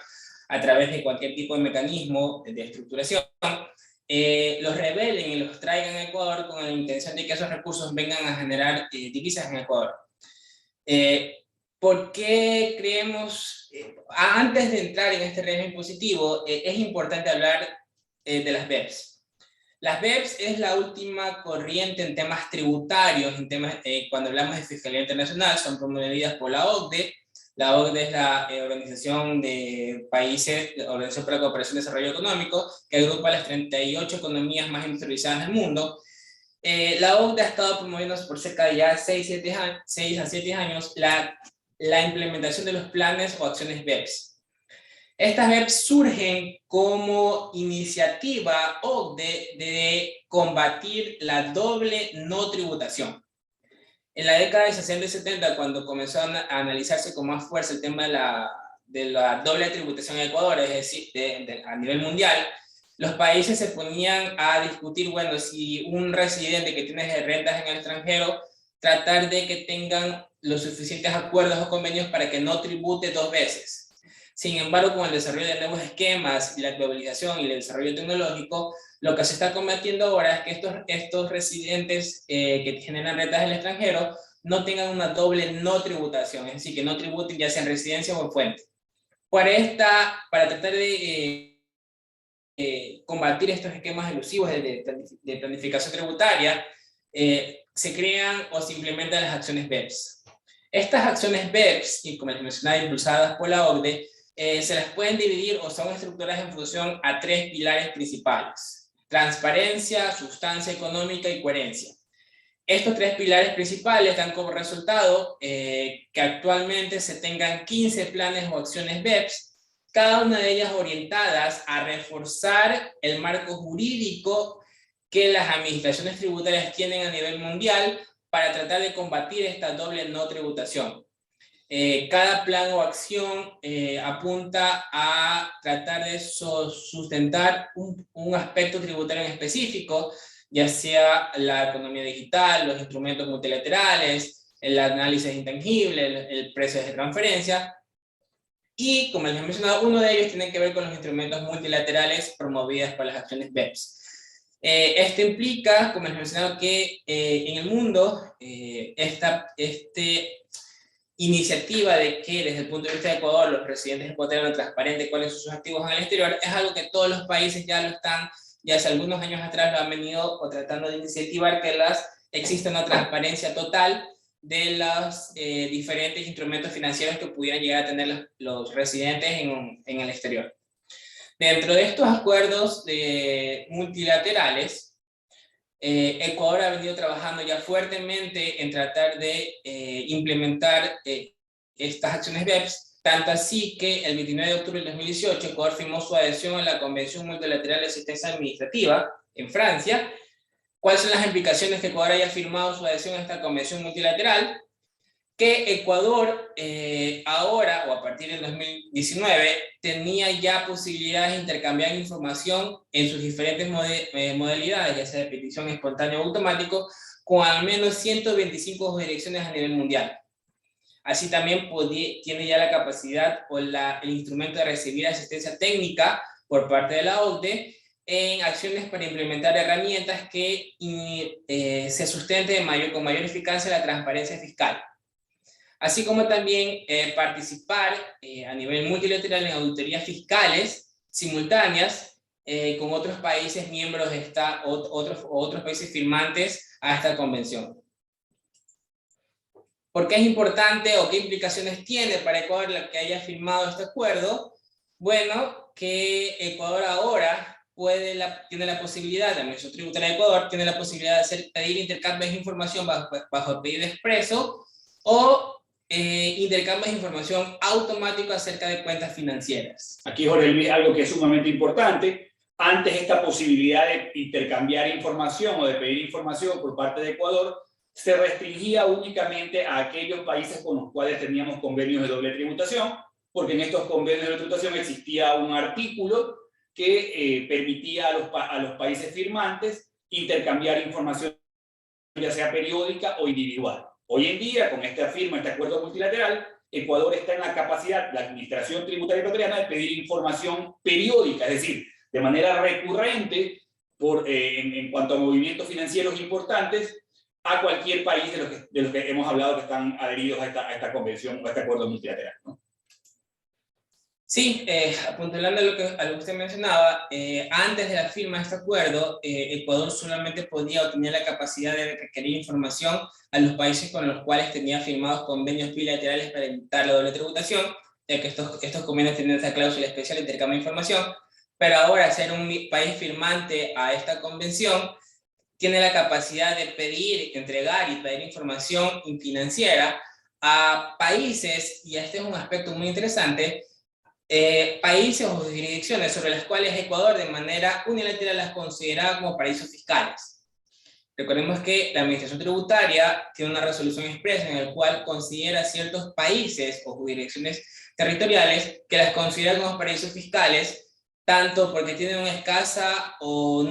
a través de cualquier tipo de mecanismo de estructuración, los revelen y los traigan a Ecuador con la intención de que esos recursos vengan a generar divisas en Ecuador. ¿Por qué creemos, antes de entrar en este régimen impositivo, es importante hablar de las BEPS? Las BEPS es la última corriente en temas tributarios, cuando hablamos de fiscalidad internacional, son promovidas por la OCDE. La OCDE es la Organización de Países, Organización para la Cooperación y Desarrollo Económico, que agrupa las 38 economías más industrializadas del mundo. La OCDE ha estado promoviendo por cerca de ya 6 a 7 años la implementación de los planes o acciones BEPS. Estas BEPS surgen como iniciativa OCDE de combatir la doble no tributación. En la década de 60 y 70, cuando comenzó a analizarse con más fuerza el tema de la doble tributación en Ecuador, es decir, a nivel mundial, los países se ponían a discutir, bueno, si un residente que tiene rentas en el extranjero, tratar de que tengan los suficientes acuerdos o convenios para que no tribute 2 veces. Sin embargo, con el desarrollo de nuevos esquemas y la globalización y el desarrollo tecnológico, lo que se está combatiendo ahora es que estos residentes que generan rentas en el extranjero no tengan una doble no tributación, es decir, que no tributen ya sea en residencia o en fuente. Para tratar de combatir estos esquemas elusivos de planificación tributaria, se crean o se implementan las acciones BEPS. Estas acciones BEPS, y como les mencionaba, impulsadas por la OCDE, se las pueden dividir o son estructuradas en función a 3 pilares principales: transparencia, sustancia económica y coherencia. Estos 3 pilares principales dan como resultado que actualmente se tengan 15 planes o acciones BEPS, cada una de ellas orientadas a reforzar el marco jurídico que las administraciones tributarias tienen a nivel mundial para tratar de combatir esta doble no tributación. Cada plan o acción apunta a tratar de sustentar un aspecto tributario en específico, ya sea la economía digital, los instrumentos multilaterales, el análisis intangible, el precio de transferencia. Y, como les he mencionado, uno de ellos tiene que ver con los instrumentos multilaterales promovidos por las acciones BEPS. Esto implica, como les he mencionado, que en el mundo iniciativa de que desde el punto de vista de Ecuador los residentes ecuatorianos transparenten cuáles son sus activos en el exterior, es algo que todos los países ya lo están, ya hace algunos años atrás lo han venido o tratando de incentivar que exista una transparencia total de los diferentes instrumentos financieros que pudieran llegar a tener los residentes en el exterior. Dentro de estos acuerdos multilaterales, Ecuador ha venido trabajando ya fuertemente en tratar de implementar estas acciones BEPS, tanto así que el 29 de octubre del 2018 Ecuador firmó su adhesión a la Convención Multilateral de Asistencia Administrativa en Francia. ¿Cuáles son las implicaciones que Ecuador haya firmado su adhesión a esta convención multilateral? Que Ecuador ahora, o a partir del 2019, tenía ya posibilidades de intercambiar información en sus diferentes modalidades, ya sea de petición espontánea o automático, con al menos 125 jurisdicciones a nivel mundial. Así también tiene ya la capacidad o el instrumento de recibir asistencia técnica por parte de la OCDE en acciones para implementar herramientas que se sustenten con mayor eficacia la transparencia fiscal. Así como también participar a nivel multilateral en auditorías fiscales simultáneas con otros países miembros de otros países firmantes a esta convención. ¿Por qué es importante o qué implicaciones tiene para Ecuador que haya firmado este acuerdo? Bueno, que Ecuador ahora tiene la posibilidad, la Administración Tributaria de Ecuador tiene la posibilidad de pedir intercambios de información bajo pedido expreso o intercambios de información automático acerca de cuentas financieras. Aquí, Jorge Luis, algo que es sumamente importante. Antes, esta posibilidad de intercambiar información o de pedir información por parte de Ecuador se restringía únicamente a aquellos países con los cuales teníamos convenios de doble tributación, porque en estos convenios de doble tributación existía un artículo que permitía a los países firmantes intercambiar información, ya sea periódica o individual. Hoy en día, con esta firma, este acuerdo multilateral, Ecuador está en la capacidad, la Administración Tributaria Ecuatoriana, de pedir información periódica, es decir, de manera recurrente, en cuanto a movimientos financieros importantes, a cualquier país de los que hemos hablado que están adheridos a esta convención o a este acuerdo multilateral, ¿no? Sí, apuntando a lo que usted mencionaba, antes de la firma de este acuerdo, Ecuador solamente podía obtener la capacidad de requerir información a los países con los cuales tenía firmados convenios bilaterales para evitar la doble tributación, ya que estos convenios tienen esta cláusula especial de intercambio de información, pero ahora ser un país firmante a esta convención tiene la capacidad de pedir, entregar y pedir información financiera a países, y este es un aspecto muy interesante, países o jurisdicciones sobre las cuales Ecuador de manera unilateral las consideraba como paraísos fiscales. Recordemos que la Administración Tributaria tiene una resolución expresa en la cual considera ciertos países o jurisdicciones territoriales que las considera como paraísos fiscales, tanto porque tienen una escasa o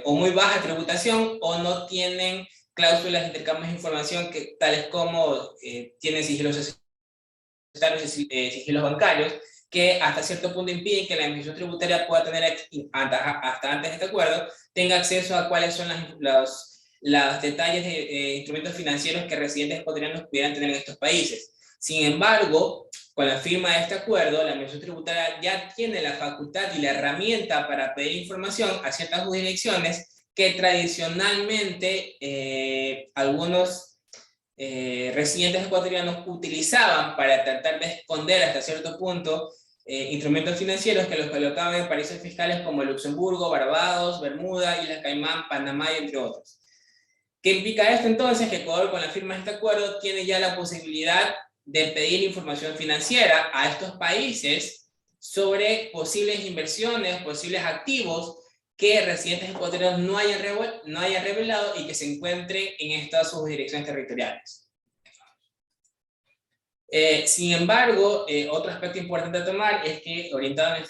muy baja tributación, o no tienen cláusulas de intercambio de información que, tales como tienen sigilos sigilos bancarios, que hasta cierto punto impiden que la Administración Tributaria pueda tener, hasta antes de este acuerdo, tenga acceso a cuáles son los detalles de instrumentos financieros que residentes ecuatorianos pudieran tener en estos países. Sin embargo, con la firma de este acuerdo, la Administración Tributaria ya tiene la facultad y la herramienta para pedir información a ciertas jurisdicciones que tradicionalmente algunos residentes ecuatorianos utilizaban para tratar de esconder hasta cierto punto instrumentos financieros que los colocaban en paraísos fiscales como Luxemburgo, Barbados, Bermuda, Islas Caimán, Panamá y entre otros. ¿Qué implica esto entonces? Que Ecuador, con la firma de este acuerdo, tiene ya la posibilidad de pedir información financiera a estos países sobre posibles inversiones, posibles activos que residentes ecuatorianos no hayan revelado y que se encuentren en estas subdirecciones territoriales. Sin embargo, otro aspecto importante a tomar es que, orientado en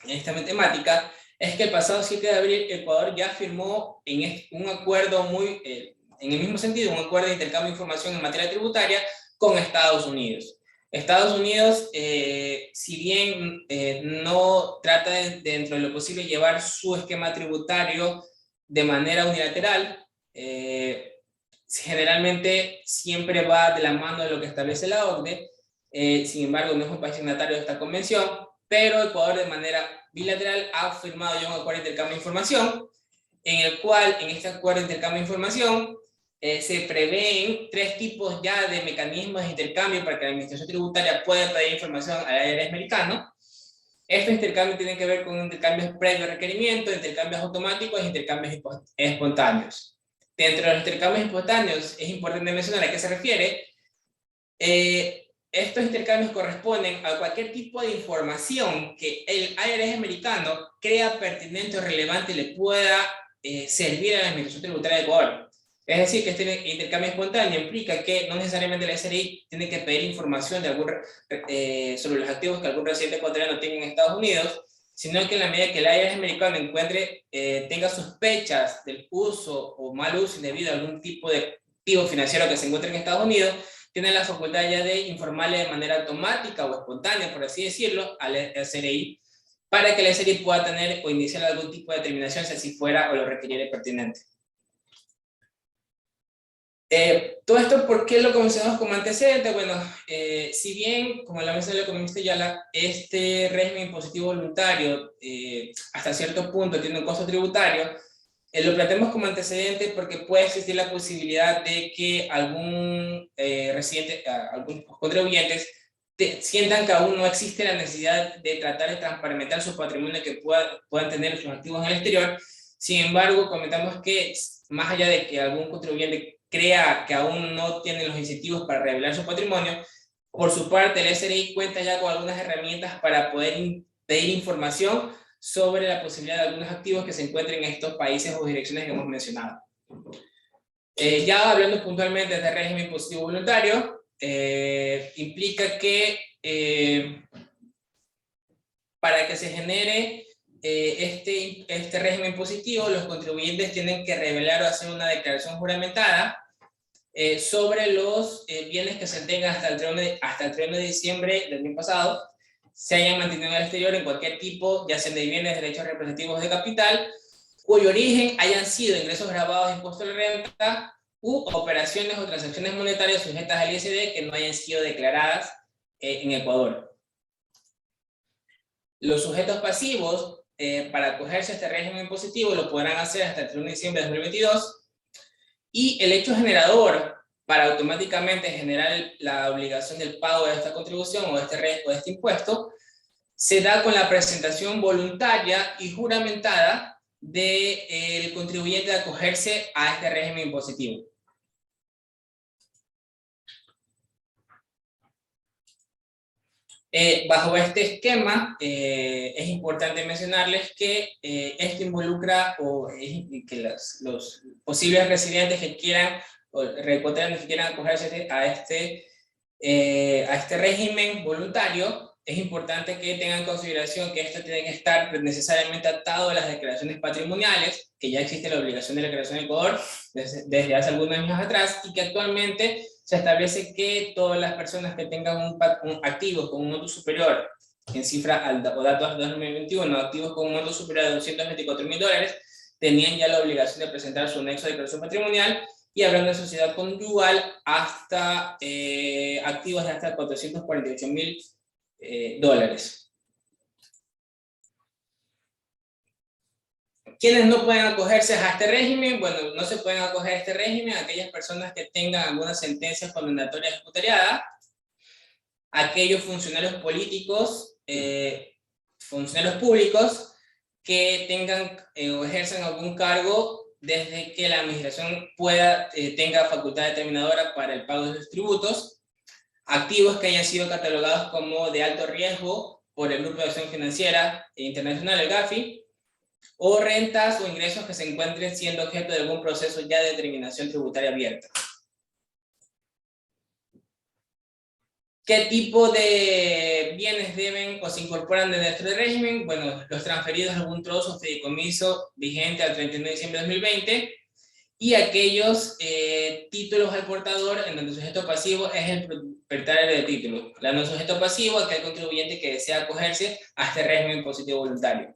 esta temática, es que el pasado 7 de abril Ecuador ya firmó un acuerdo en el mismo sentido, un acuerdo de intercambio de información en materia tributaria con Estados Unidos. Estados Unidos, si bien no trata dentro de lo posible llevar su esquema tributario de manera unilateral, generalmente siempre va de la mano de lo que establece la OCDE. Sin embargo, no es un país signatario de esta convención, pero Ecuador de manera bilateral ha firmado ya un acuerdo de intercambio de información, en el cual, en este acuerdo de intercambio de información, se prevén 3 tipos ya de mecanismos de intercambio para que la Administración Tributaria pueda pedir información al IRS americano. Estos intercambios tienen que ver con intercambios previos requerimientos, intercambios automáticos e intercambios espontáneos. Dentro de los intercambios espontáneos es importante mencionar a qué se refiere. Estos intercambios corresponden a cualquier tipo de información que el IRS americano crea pertinente o relevante y le pueda servir a la Administración Tributaria de Ecuador. Es decir, que este intercambio espontáneo implica que no necesariamente la SRI tiene que pedir información sobre los activos que algún residente ecuatoriano tenga en Estados Unidos, sino que en la medida que el IRS americano tenga sospechas del uso o mal uso indebido de algún tipo de activo financiero que se encuentre en Estados Unidos, tiene la facultad ya de informarle de manera automática o espontánea, por así decirlo, al SRI, para que el SRI pueda tener o iniciar algún tipo de determinación si así fuera o lo requiriera pertinente. Todo esto, ¿por qué lo mencionamos como antecedente? Bueno, si bien, como la mencionó el economista Ayala, este régimen impositivo voluntario hasta cierto punto tiene un costo tributario, lo planteamos como antecedente porque puede existir la posibilidad de que algún algunos contribuyentes sientan que aún no existe la necesidad de tratar de transparentar su patrimonio que puedan tener sus activos en el exterior. Sin embargo, comentamos que más allá de que algún contribuyente crea que aún no tiene los incentivos para revelar su patrimonio, por su parte el SRI cuenta ya con algunas herramientas para poder pedir información sobre la posibilidad de algunos activos que se encuentren en estos países o direcciones que hemos mencionado. Ya hablando puntualmente de este régimen impositivo voluntario, implica que para que se genere este régimen impositivo, los contribuyentes tienen que revelar o hacer una declaración juramentada sobre los bienes que se tengan hasta el 31 de diciembre del año pasado, se hayan mantenido en el exterior en cualquier tipo, ya sean de bienes, derechos representativos de capital, cuyo origen hayan sido ingresos grabados en impuesto de renta u operaciones o transacciones monetarias sujetas al ISD que no hayan sido declaradas en Ecuador. Los sujetos pasivos, para acogerse a este régimen impositivo, lo podrán hacer hasta el 31 de diciembre de 2022, y el hecho generador para automáticamente generar la obligación del pago de esta contribución o de este impuesto, se da con la presentación voluntaria y juramentada del contribuyente de acogerse a este régimen impositivo. Bajo este esquema, es importante mencionarles que esto involucra que los posibles residentes que quieran, o reecuatorianos que quieran acogerse a este régimen voluntario, es importante que tengan en consideración que esto tiene que estar necesariamente atado a las declaraciones patrimoniales, que ya existe la obligación de declaración en Ecuador desde hace algunos años atrás, y que actualmente se establece que todas las personas que tengan un activos con un monto superior en cifra o datos de 2021, activos con un monto superior a $224.000, tenían ya la obligación de presentar su nexo de declaración patrimonial, y hablando de sociedad conyugal, hasta activos de hasta $448.000. ¿Quiénes no pueden acogerse a este régimen? Bueno, no se pueden acoger a este régimen aquellas personas que tengan alguna sentencia condenatoria ejecutariada, aquellos funcionarios políticos, funcionarios públicos que tengan o ejerzan algún cargo desde que la administración tenga facultad determinadora para el pago de sus tributos, activos que hayan sido catalogados como de alto riesgo por el Grupo de Acción Financiera Internacional, el GAFI, o rentas o ingresos que se encuentren siendo objeto de algún proceso ya de determinación tributaria abierta. ¿Qué tipo de bienes deben o se incorporan dentro del régimen? Bueno, los transferidos a algún trozo o fideicomiso vigente al 31 de diciembre de 2020, y aquellos títulos al portador en donde el sujeto pasivo es el propietario del título. El sujeto pasivo, aquel contribuyente que desea acogerse a este régimen impositivo voluntario.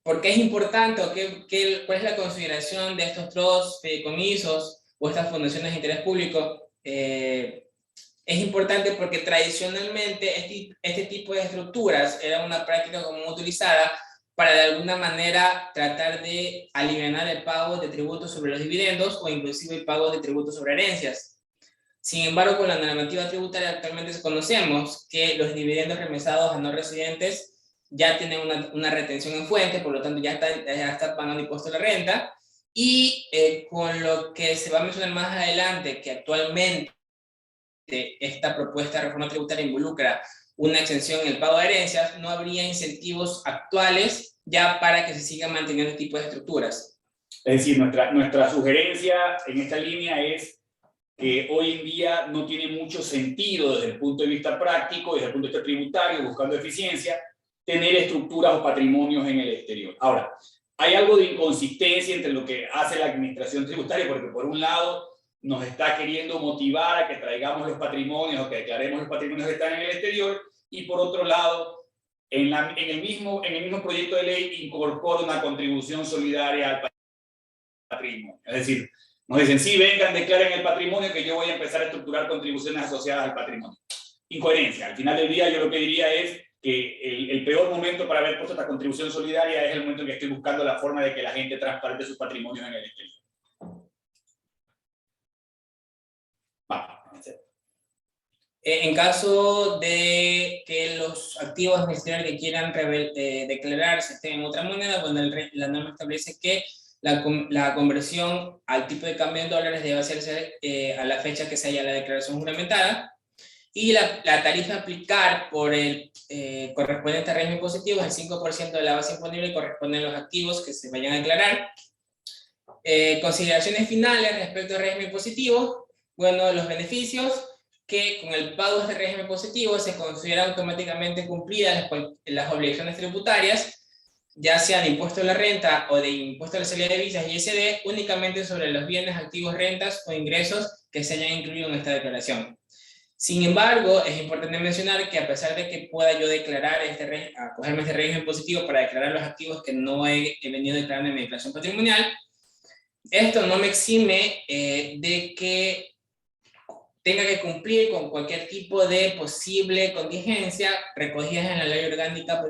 ¿Por qué es importante o cuál es la consideración de estos trozos, fideicomisos o estas fundaciones de interés público? Es importante porque tradicionalmente este tipo de estructuras era una práctica común utilizada para de alguna manera tratar de aliviar el pago de tributos sobre los dividendos o inclusive el pago de tributos sobre herencias. Sin embargo, con la normativa tributaria actualmente conocemos que los dividendos remesados a no residentes ya tienen una retención en fuente, por lo tanto ya está pagando impuesto a la renta, y con lo que se va a mencionar más adelante, que actualmente esta propuesta de reforma tributaria involucra una exención en el pago de herencias, no habría incentivos actuales ya para que se sigan manteniendo este tipo de estructuras. Es decir, nuestra sugerencia en esta línea es que hoy en día no tiene mucho sentido desde el punto de vista práctico, desde el punto de vista tributario, buscando eficiencia, tener estructuras o patrimonios en el exterior. Ahora, hay algo de inconsistencia entre lo que hace la administración tributaria, porque por un lado nos está queriendo motivar a que traigamos los patrimonios o que declaremos los patrimonios que están en el exterior, y por otro lado, en el mismo proyecto de ley incorpora una contribución solidaria al patrimonio. Es decir, nos dicen, sí, vengan, declaren el patrimonio, que yo voy a empezar a estructurar contribuciones asociadas al patrimonio. Incoherencia. Al final del día yo lo que diría es que el peor momento para haber puesto esta contribución solidaria es el momento en que estoy buscando la forma de que la gente transparente sus patrimonios en el exterior. En caso de que los activos exteriores que quieran declararse estén en otra moneda, bueno, la norma establece que la conversión al tipo de cambio en dólares debe hacerse a la fecha que se haya la declaración juramentada, y la tarifa a aplicar por el correspondiente régimen impositivo es el 5% de la base imponible corresponde a los activos que se vayan a declarar. Consideraciones finales respecto al régimen impositivo. Bueno, los beneficios, que con el pago de este régimen impositivo se consideran automáticamente cumplidas las obligaciones tributarias, ya sea de impuesto a la renta o de impuesto a la salida de divisas y ISD, únicamente sobre los bienes, activos, rentas o ingresos que se hayan incluido en esta declaración. Sin embargo, es importante mencionar que a pesar de que pueda yo declarar acogerme este régimen impositivo para declarar los activos que no he venido declarando en mi declaración patrimonial, esto no me exime de que tenga que cumplir con cualquier tipo de posible contingencia recogidas en la Ley Orgánica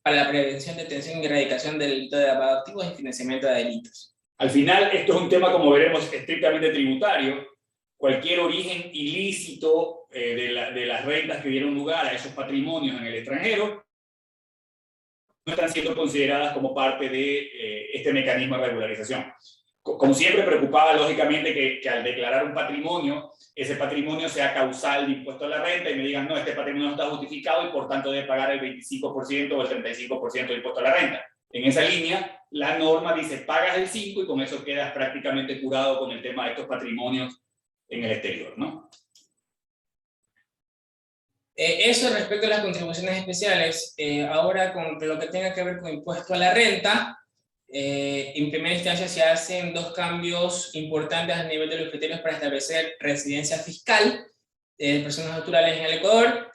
para la prevención, detención y erradicación del delito de lavado de activos y financiamiento de delitos. Al final, esto es un tema, como veremos, estrictamente tributario. Cualquier origen ilícito de las rentas que dieron lugar a esos patrimonios en el extranjero no están siendo consideradas como parte de este mecanismo de regularización. Como siempre, preocupaba lógicamente que al declarar un patrimonio, ese patrimonio sea causal de impuesto a la renta y me digan, no, este patrimonio no está justificado y por tanto debe pagar el 25% o el 35% de impuesto a la renta. En esa línea, la norma dice, pagas el 5% y con eso quedas prácticamente curado con el tema de estos patrimonios en el exterior, ¿no? Eso respecto a las contribuciones especiales. Ahora, con lo que tenga que ver con impuesto a la renta, en primera instancia se hacen dos cambios importantes a nivel de los criterios para establecer residencia fiscal de personas naturales en el Ecuador.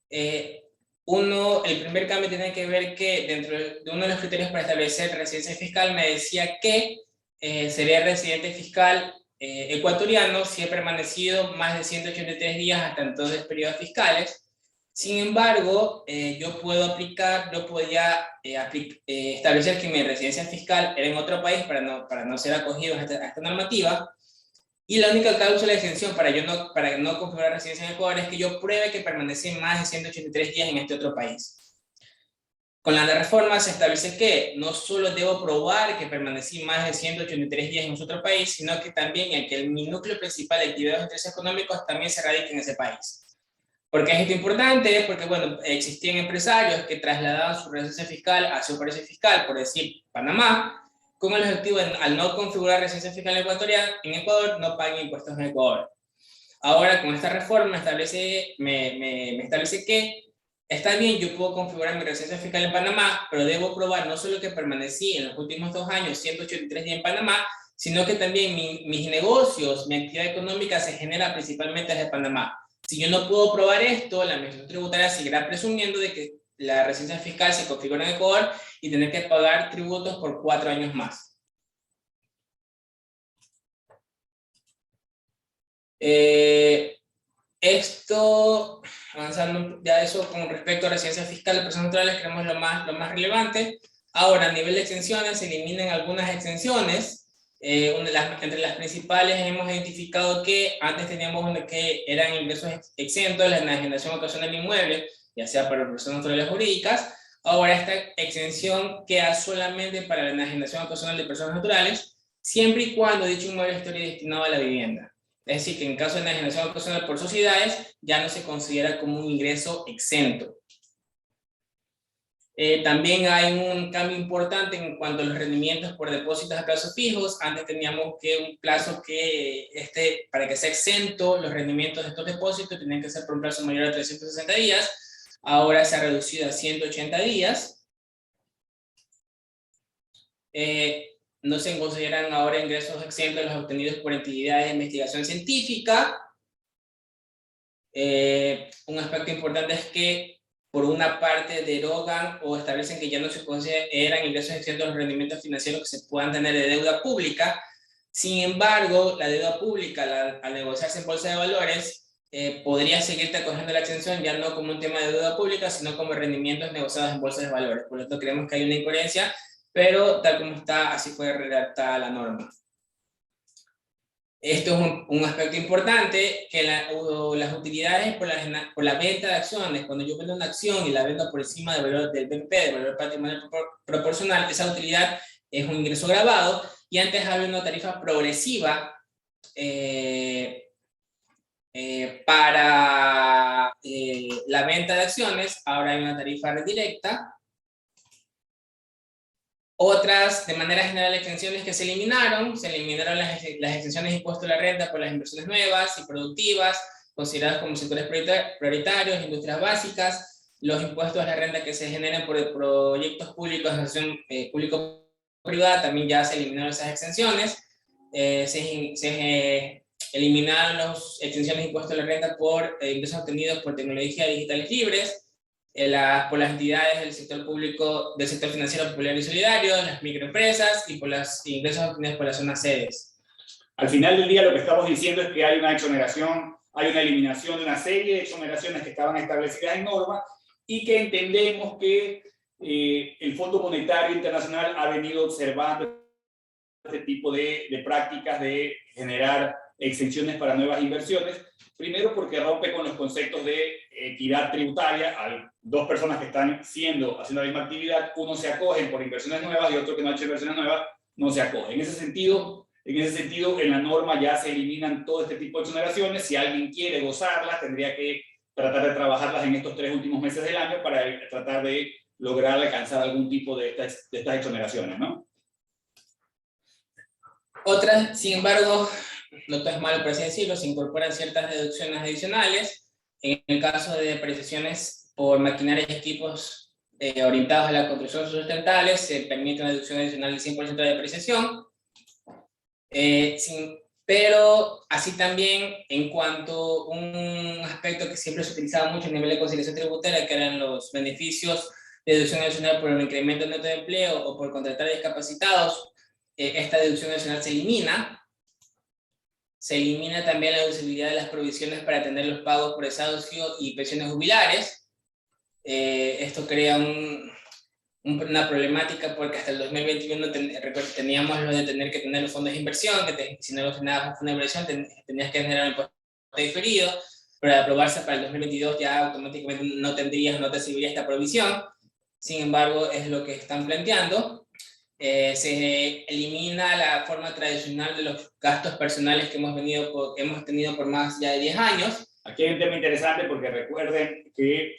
El primer cambio tiene que ver que dentro de uno de los criterios para establecer residencia fiscal me decía que sería residente fiscal ecuatoriano si he permanecido más de 183 días hasta entonces periodos fiscales. Sin embargo, yo podía establecer que mi residencia fiscal era en otro país para no ser acogido a esta normativa. Y la única cláusula de exención para no configurar residencia en Ecuador es que yo pruebe que permanecí más de 183 días en este otro país. Con la reforma se establece que no solo debo probar que permanecí más de 183 días en otro país, sino que también mi núcleo principal de actividades de intereses económicos también se radica en ese país. ¿Por qué es esto importante? Porque, bueno, existían empresarios que trasladaban su residencia fiscal a su país fiscal, por decir, Panamá, con el objetivo de, al no configurar residencia fiscal en Ecuador, no paguen impuestos en Ecuador. Ahora, con esta reforma, me establece que está bien, yo puedo configurar mi residencia fiscal en Panamá, pero debo probar no solo que permanecí en los últimos 2 años 183 días en Panamá, sino que también mis negocios, mi actividad económica se genera principalmente desde Panamá. Si yo no puedo probar esto, la administración tributaria seguirá presumiendo de que la residencia fiscal se configura en Ecuador y tener que pagar tributos por 4 años más. Esto, avanzando ya eso con respecto a residencia fiscal de personas naturales, creemos lo más relevante. Ahora, a nivel de exenciones, se eliminan algunas exenciones. Entre las principales hemos identificado que antes teníamos que eran ingresos exentos, la enajenación ocasional de inmuebles, ya sea para personas naturales jurídicas. Ahora esta exención queda solamente para la enajenación ocasional de personas naturales, siempre y cuando dicho inmueble esté destinado a la vivienda. Es decir, que en caso de enajenación ocasional por sociedades, ya no se considera como un ingreso exento. También hay un cambio importante en cuanto a los rendimientos por depósitos a plazos fijos. Antes teníamos que un plazo que, para que sea exento, los rendimientos de estos depósitos tenían que ser por un plazo mayor a 360 días. Ahora se ha reducido a 180 días. No se consideran ahora ingresos exentos los obtenidos por entidades de investigación científica. Un aspecto importante es que por una parte derogan o establecen que ya no se consideran ingresos exentos los rendimientos financieros que se puedan tener de deuda pública. Sin embargo, la deuda pública, al negociarse en bolsa de valores, podría seguirte acogiendo la exención ya no como un tema de deuda pública, sino como rendimientos negociados en bolsa de valores. Por lo tanto, creemos que hay una incoherencia, pero tal como está, así fue redactada la norma. Esto es un aspecto importante, que las utilidades por la venta de acciones, cuando yo vendo una acción y la vendo por encima del valor del BPP, del valor patrimonial proporcional, esa utilidad es un ingreso gravado, y antes había una tarifa progresiva para la venta de acciones, ahora hay una tarifa redirecta. Otras, de manera general, exenciones que se eliminaron las exenciones de impuesto a la renta por las inversiones nuevas y productivas, consideradas como sectores prioritarios, industrias básicas, los impuestos a la renta que se generen por proyectos públicos, asociación público-privada, también ya se eliminaron esas exenciones. Se eliminaron las exenciones de impuesto a la renta por ingresos obtenidos por tecnologías digitales libres, por las entidades del sector público, del sector financiero popular y solidario, las microempresas, y por los ingresos obtenidos por las zonas sedes. Al final del día lo que estamos diciendo es que hay una exoneración hay una eliminación de una serie de exoneraciones que estaban establecidas en norma y que entendemos que el Fondo Monetario Internacional ha venido observando este tipo de prácticas de generar exenciones para nuevas inversiones. Primero porque rompe con los conceptos de equidad tributaria. Hay dos personas que están haciendo la misma actividad, uno se acogen por inversiones nuevas y otro que no ha hecho inversiones nuevas no se acoge. En ese sentido, en la norma ya se eliminan todo este tipo de exoneraciones. Si alguien quiere gozarlas, tendría que tratar de trabajarlas en estos 3 últimos meses del año para tratar de lograr alcanzar algún tipo de estas exoneraciones, ¿no? Otras, sin embargo, no todo es malo por así decirlo, se incorporan ciertas deducciones adicionales. En el caso de depreciaciones por maquinaria y equipos orientados a la construcción sustentables, se permite una deducción adicional del 100% de depreciación. Pero así también, en cuanto a un aspecto que siempre se utilizaba mucho a nivel de conciliación tributaria, que eran los beneficios de deducción adicional por el incremento neto de empleo o por contratar a discapacitados, esta deducción adicional se elimina. Se elimina también la deducibilidad de las provisiones para atender los pagos por desahucio y pensiones jubilares. Esto crea una problemática porque hasta el 2021 teníamos lo de tener que tener los fondos de inversión, que si no los generabas un fondo de inversión tenías que generar un impuesto diferido, pero al aprobarse para el 2022 ya automáticamente no te serviría esta provisión. Sin embargo, es lo que están planteando. Se elimina la forma tradicional de los gastos personales que hemos tenido por más ya de 10 años. Aquí hay un tema interesante porque recuerden que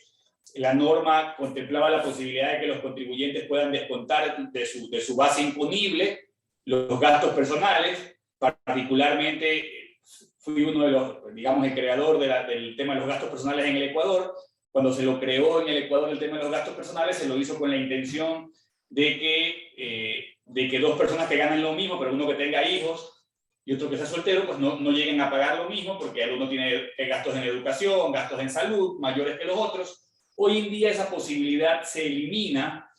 la norma contemplaba la posibilidad de que los contribuyentes puedan descontar de su base imponible los gastos personales. Particularmente fui uno de los, digamos, el creador del tema de los gastos personales en el Ecuador. Cuando se lo creó en el Ecuador el tema de los gastos personales, se lo hizo con la intención de que dos personas que ganan lo mismo, pero uno que tenga hijos y otro que sea soltero, pues no lleguen a pagar lo mismo, porque uno tiene gastos en educación, gastos en salud mayores que los otros. Hoy en día esa posibilidad se elimina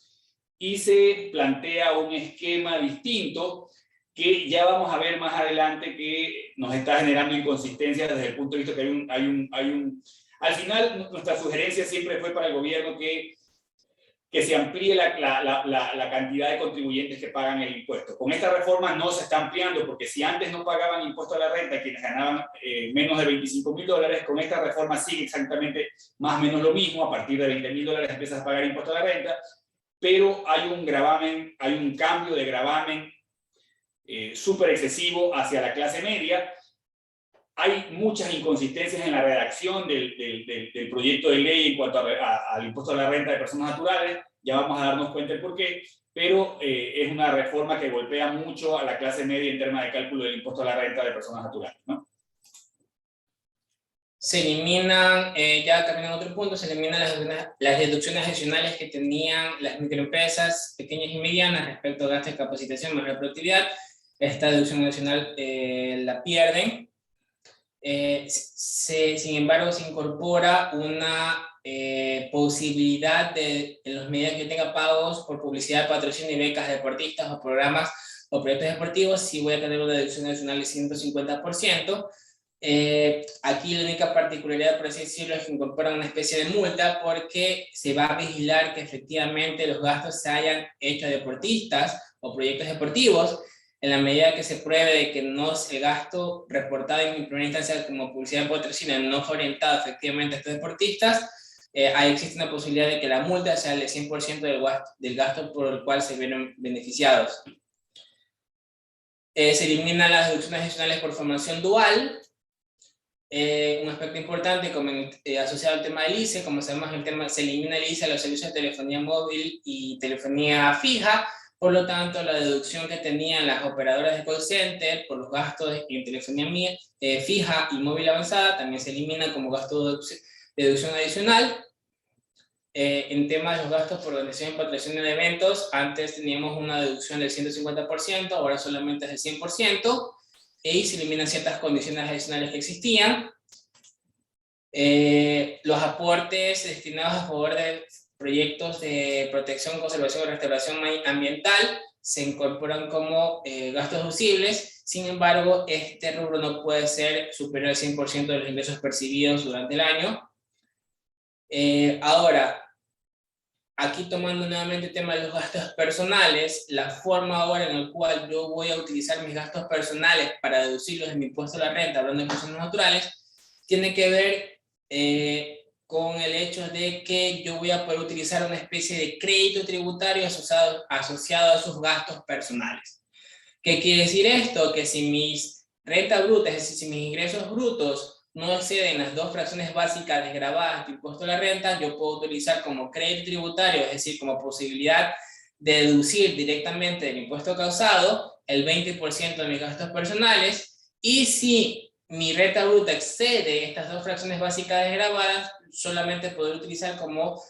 y se plantea un esquema distinto que ya vamos a ver más adelante que nos está generando inconsistencias desde el punto de vista que al final nuestra sugerencia siempre fue para el gobierno que se amplíe la cantidad de contribuyentes que pagan el impuesto. Con esta reforma no se está ampliando, porque si antes no pagaban impuesto a la renta quienes ganaban menos de $25.000, con esta reforma sigue exactamente más o menos lo mismo. A partir de $20.000 empiezas a pagar impuesto a la renta, pero hay un gravamen, hay un cambio de gravamen súper excesivo hacia la clase media. Hay muchas inconsistencias en la redacción del proyecto de ley en cuanto al impuesto a la renta de personas naturales. Ya vamos a darnos cuenta del por qué, pero es una reforma que golpea mucho a la clase media en términos de cálculo del impuesto a la renta de personas naturales, ¿no? Se eliminan, ya cambiando a otro punto, se eliminan las deducciones adicionales que tenían las microempresas pequeñas y medianas respecto a gastos de capacitación más productividad. Esta deducción adicional la pierden. Sin embargo, se incorpora una posibilidad en las medidas que tenga pagos por publicidad, patrocinio y becas de deportistas o programas o proyectos deportivos, sí voy a tener una deducción adicional de 150%. Aquí la única particularidad, por así decirlo, es que incorporan una especie de multa porque se va a vigilar que efectivamente los gastos se hayan hecho a deportistas o proyectos deportivos. En la medida que se pruebe de que no el gasto reportado en mi primera instancia como publicidad de patrocinio no fue orientado efectivamente a estos deportistas, ahí existe una posibilidad de que la multa sea el 100% del gasto por el cual se vieron beneficiados. Se eliminan las deducciones adicionales por formación dual. Un aspecto importante asociado al tema del ICE, como sabemos, se elimina el ICE a los servicios de telefonía móvil y telefonía fija. Por lo tanto, la deducción que tenían las operadoras de call center por los gastos en telefonía fija y móvil avanzada también se elimina como gasto de deducción adicional. En temas de los gastos por organización y patrocinio de eventos, antes teníamos una deducción del 150%, ahora solamente es del 100%, y se eliminan ciertas condiciones adicionales que existían. Los aportes destinados a favor de proyectos de protección, conservación y restauración ambiental se incorporan como gastos deducibles. Sin embargo, este rubro no puede ser superior al 100% de los ingresos percibidos durante el año. Ahora, aquí tomando nuevamente el tema de los gastos personales, la forma ahora en la cual yo voy a utilizar mis gastos personales para deducirlos de mi impuesto a la renta, hablando de personas naturales, tiene que ver con el hecho de que yo voy a poder utilizar una especie de crédito tributario asociado a esos gastos personales. ¿Qué quiere decir esto? Que si mis rentas brutas, es decir, si mis ingresos brutos no exceden las 2 fracciones básicas desgravadas de impuesto a la renta, yo puedo utilizar como crédito tributario, es decir, como posibilidad de deducir directamente del impuesto causado el 20% de mis gastos personales, y si mi renta bruta excede estas 2 fracciones básicas desgravadas, solamente poder utilizar como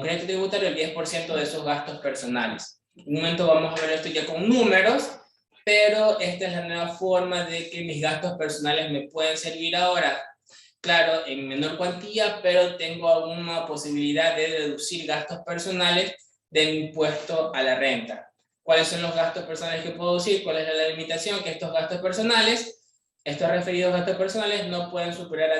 crédito tributario el 10% de esos gastos personales. En un momento vamos a ver esto ya con números, pero esta es la nueva forma de que mis gastos personales me pueden servir ahora. Claro, en menor cuantía, pero tengo alguna posibilidad de deducir gastos personales del impuesto a la renta. ¿Cuáles son los gastos personales que puedo deducir? ¿Cuál es la limitación? Que estos gastos personales, estos referidos gastos personales, no pueden superar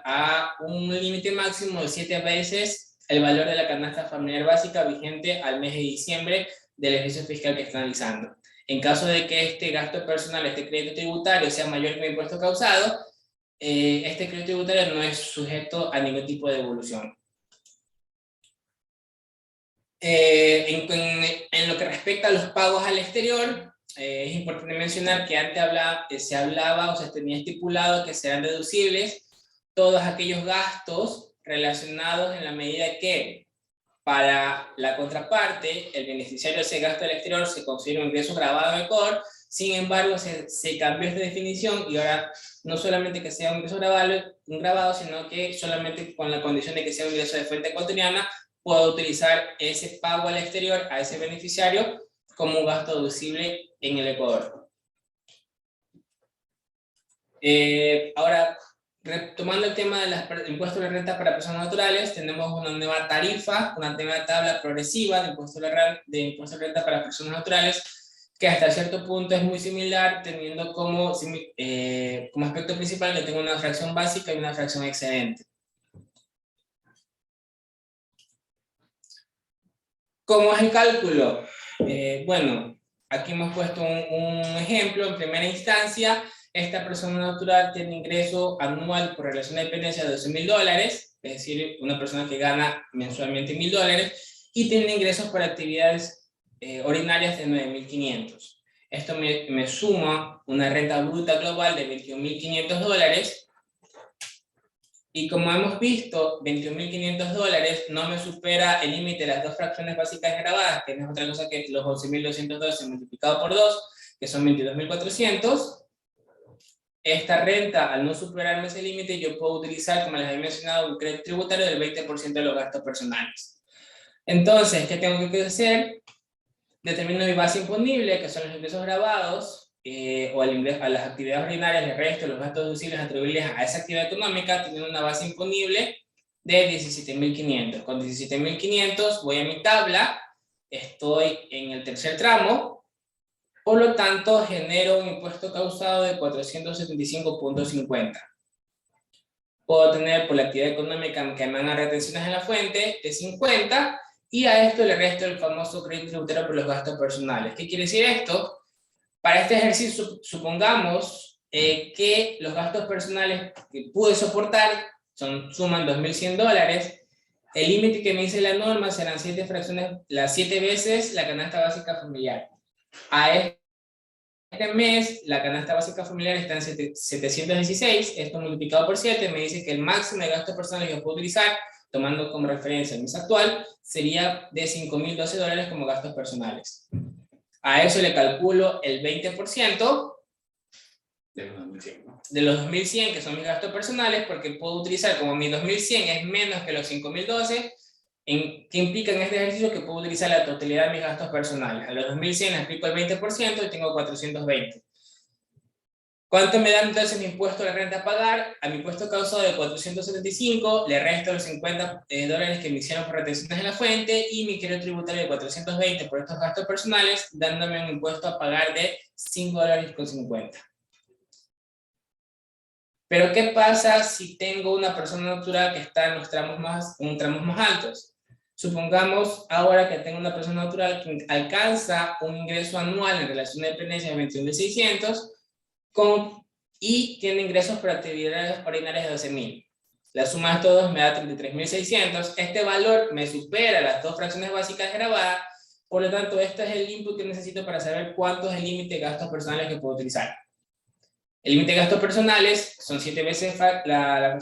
a un límite máximo de 7 veces el valor de la canasta familiar básica vigente al mes de diciembre del ejercicio fiscal que está analizando. En caso de que este gasto personal, este crédito tributario sea mayor que el impuesto causado, este crédito tributario no es sujeto a ningún tipo de devolución. En lo que respecta a los pagos al exterior, es importante mencionar que antes se hablaba o se tenía estipulado que serán deducibles todos aquellos gastos relacionados en la medida que para la contraparte, el beneficiario de ese gasto al exterior se considera un ingreso grabado en Ecuador. Sin embargo, se cambió esta definición y ahora no solamente que sea un ingreso grabado, sino que solamente con la condición de que sea un ingreso de fuente ecuatoriana, puedo utilizar ese pago al exterior a ese beneficiario como un gasto deducible en el Ecuador. Ahora, retomando el tema del impuesto a la renta para personas naturales, tenemos una nueva tarifa, una nueva tabla progresiva de impuesto a la renta para personas naturales, que hasta cierto punto es muy similar, teniendo como aspecto principal que tengo una fracción básica y una fracción excedente. ¿Cómo es el cálculo? Bueno, aquí hemos puesto un ejemplo. En primera instancia, esta persona natural tiene ingreso anual por relación de dependencia de $12.000, es decir, una persona que gana mensualmente $1.000, y tiene ingresos por actividades ordinarias de $9.500. Esto me suma una renta bruta global de $21.500, y como hemos visto, $21.500 no me supera el límite de las 2 fracciones básicas grabadas, que no es otra cosa que los 11.212 multiplicado por 2, que son 22.400. Esta renta, al no superarme ese límite, yo puedo utilizar, como les había mencionado, un crédito tributario del 20% de los gastos personales. Entonces, ¿qué tengo que hacer? Determino mi base imponible, que son los ingresos grabados, o a las actividades ordinarias, el resto de los gastos deducibles atribuibles a esa actividad económica, teniendo una base imponible de 17.500. Con 17.500 voy a mi tabla, estoy en el tercer tramo, por lo tanto genero un impuesto causado de 475.50. Puedo tener por la actividad económica que me hagan retenciones en la fuente de 50, y a esto le resto el famoso crédito tributario por los gastos personales. ¿Qué quiere decir esto? Para este ejercicio, supongamos que los gastos personales que pude soportar suman $2.100. El límite que me dice la norma serán 7 fracciones, las 7 veces la canasta básica familiar. A este mes, la canasta básica familiar está en 716. Esto multiplicado por 7 me dice que el máximo de gastos personales que yo puedo utilizar, tomando como referencia el mes actual, sería de $5.012 como gastos personales. A eso le calculo el 20% de los 2.100, ¿no? De los 2.100, que son mis gastos personales, porque puedo utilizar, como mi 2.100 es menos que los 5.012, ¿qué implica en este ejercicio? Que puedo utilizar la totalidad de mis gastos personales. A los 2.100 le aplico el 20% y tengo 420. ¿Cuánto me da entonces mi impuesto a la renta a pagar? A mi impuesto causado de 475, le resto los $50 que me hicieron por retenciones en la fuente y mi crédito tributario de 420 por estos gastos personales, dándome un impuesto a pagar de $5.50. Pero ¿qué pasa si tengo una persona natural que está en los tramos más altos? Supongamos ahora que tengo una persona natural que alcanza un ingreso anual en relación a dependencia de 21.600 y tiene ingresos por actividades ordinarias de 12.000. La suma de todos me da 33.600. Este valor me supera las dos fracciones básicas grabadas, por lo tanto, este es el input que necesito para saber cuánto es el límite de gastos personales que puedo utilizar. El límite de gastos personales son 7 veces la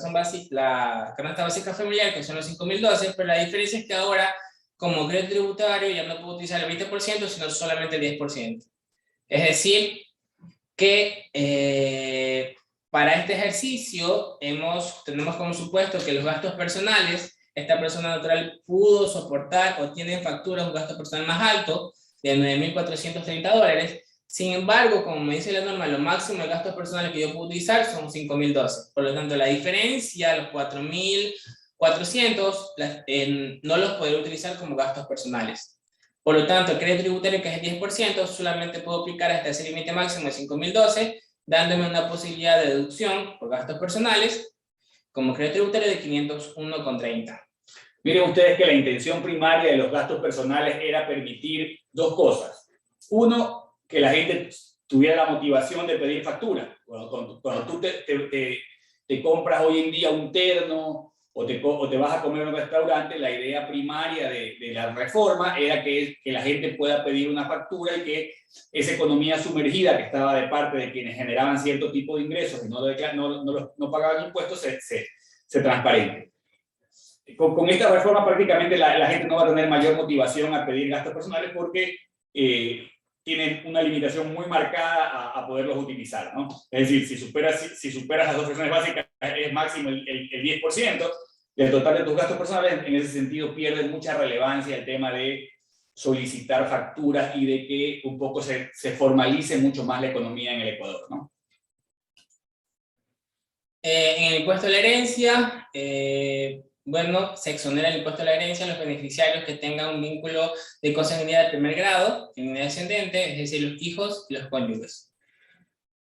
canasta básica familiar, que son los 5.012, pero la diferencia es que ahora, como crédito tributario, ya no puedo utilizar el 20%, sino solamente el 10%. Es decir, que para este ejercicio tenemos como supuesto que los gastos personales, esta persona natural pudo soportar o tiene en factura un gasto personal más alto de $9.430. Sin embargo, como me dice la norma, lo máximo de gastos personales que yo puedo utilizar son 5.012. Por lo tanto, la diferencia, los 4.400, no los podré utilizar como gastos personales. Por lo tanto, el crédito tributario, que es el 10%, solamente puedo aplicar hasta ese límite máximo de 5.012, dándome una posibilidad de deducción por gastos personales como crédito tributario de 501,30. Miren ustedes que la intención primaria de los gastos personales era permitir dos cosas. Uno, que la gente tuviera la motivación de pedir factura. Cuando tú te compras hoy en día un terno o te vas a comer en un restaurante, la idea primaria de la reforma era que la gente pueda pedir una factura y que esa economía sumergida que estaba de parte de quienes generaban cierto tipo de ingresos y no pagaban impuestos se transparente. Con esta reforma prácticamente la gente no va a tener mayor motivación a pedir gastos personales porque tienen una limitación muy marcada a poderlos utilizar, ¿no? Es decir, si superas las dos fracciones básicas, es máximo el 10% del total de tus gastos personales. En ese sentido pierde mucha relevancia el tema de solicitar facturas y de que un poco se formalice mucho más la economía en el Ecuador, ¿no? En el impuesto a la herencia, bueno, se exonera el impuesto a la herencia a los beneficiarios que tengan un vínculo de consanguinidad de primer grado, en línea descendente, es decir, los hijos y los cónyuges.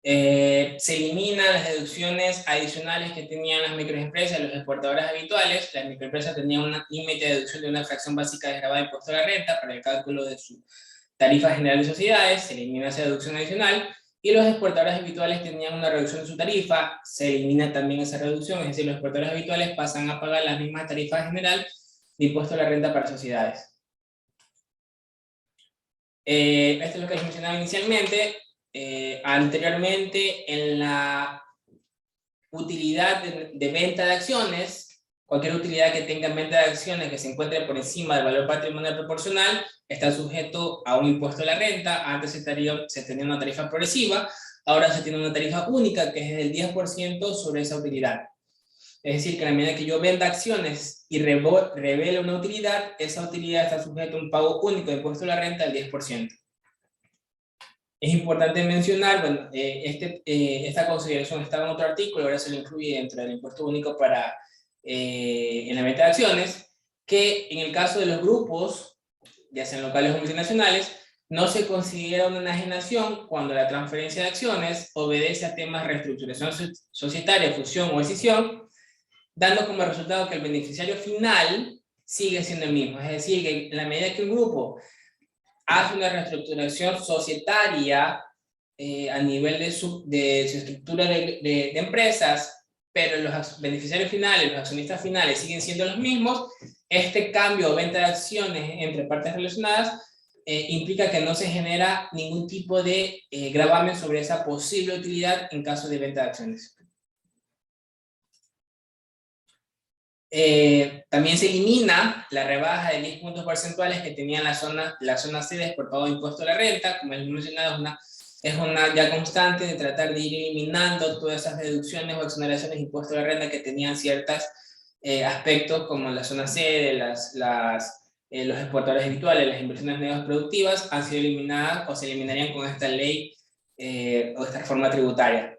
Se eliminan las deducciones adicionales que tenían las microempresas y los exportadores habituales. Las microempresas tenían un límite de deducción de una fracción básica desgravada de impuesto a la renta para el cálculo de su tarifa general de sociedades, se elimina esa deducción adicional. Y los exportadores habituales tenían una reducción de su tarifa, se elimina también esa reducción, es decir, los exportadores habituales pasan a pagar las mismas tarifas general de impuesto a la renta para sociedades. Esto es lo que les mencionaba inicialmente. Anteriormente, en la utilidad de venta de acciones, cualquier utilidad que tenga en venta de acciones que se encuentre por encima del valor patrimonial proporcional está sujeto a un impuesto a la renta. Antes se tenía una tarifa progresiva, ahora se tiene una tarifa única que es del 10% sobre esa utilidad. Es decir, que a la medida que yo venda acciones y revele una utilidad, esa utilidad está sujeta a un pago único de impuesto a la renta del 10%. Es importante mencionar, bueno, esta consideración estaba en otro artículo, ahora se lo incluye dentro del impuesto único en la venta de acciones, que en el caso de los grupos, ya sean locales o multinacionales, no se considera una enajenación cuando la transferencia de acciones obedece a temas de reestructuración societaria, fusión o escisión, dando como resultado que el beneficiario final sigue siendo el mismo. Es decir, que en la medida que un grupo hace una reestructuración societaria a nivel de su estructura de empresas, pero los beneficiarios finales, los accionistas finales siguen siendo los mismos, este cambio o venta de acciones entre partes relacionadas implica que no se genera ningún tipo de gravamen sobre esa posible utilidad en caso de venta de acciones. También se elimina la rebaja de 10 puntos porcentuales que tenía la zona C por pago de impuesto a la renta. Como les he mencionado, es una ya constante de tratar de ir eliminando todas esas deducciones o exoneraciones de impuesto a la renta que tenían ciertos aspectos como la zona C, de los exportadores habituales, las inversiones nuevas productivas, han sido eliminadas o se eliminarían con esta ley o esta reforma tributaria.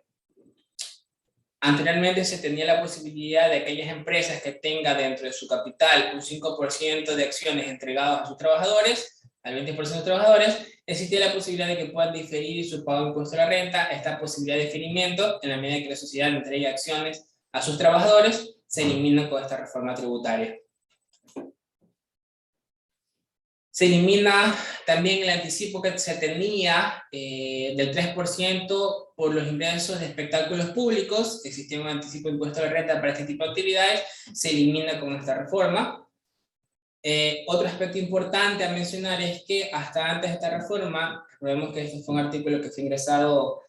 Anteriormente se tenía la posibilidad de aquellas empresas que tengan dentro de su capital un 5% de acciones entregadas a sus trabajadores, al 20% de los trabajadores, existía la posibilidad de que puedan diferir su pago de impuesto a la renta. Esta posibilidad de diferimiento, en la medida que la sociedad entregue acciones a sus trabajadores, se elimina con esta reforma tributaria. Se elimina también el anticipo que se tenía del 3% por los ingresos de espectáculos públicos. Existía un anticipo de impuesto a la renta para este tipo de actividades, se elimina con esta reforma. Otro aspecto importante a mencionar es que hasta antes de esta reforma, recordemos que este fue un artículo que fue ingresado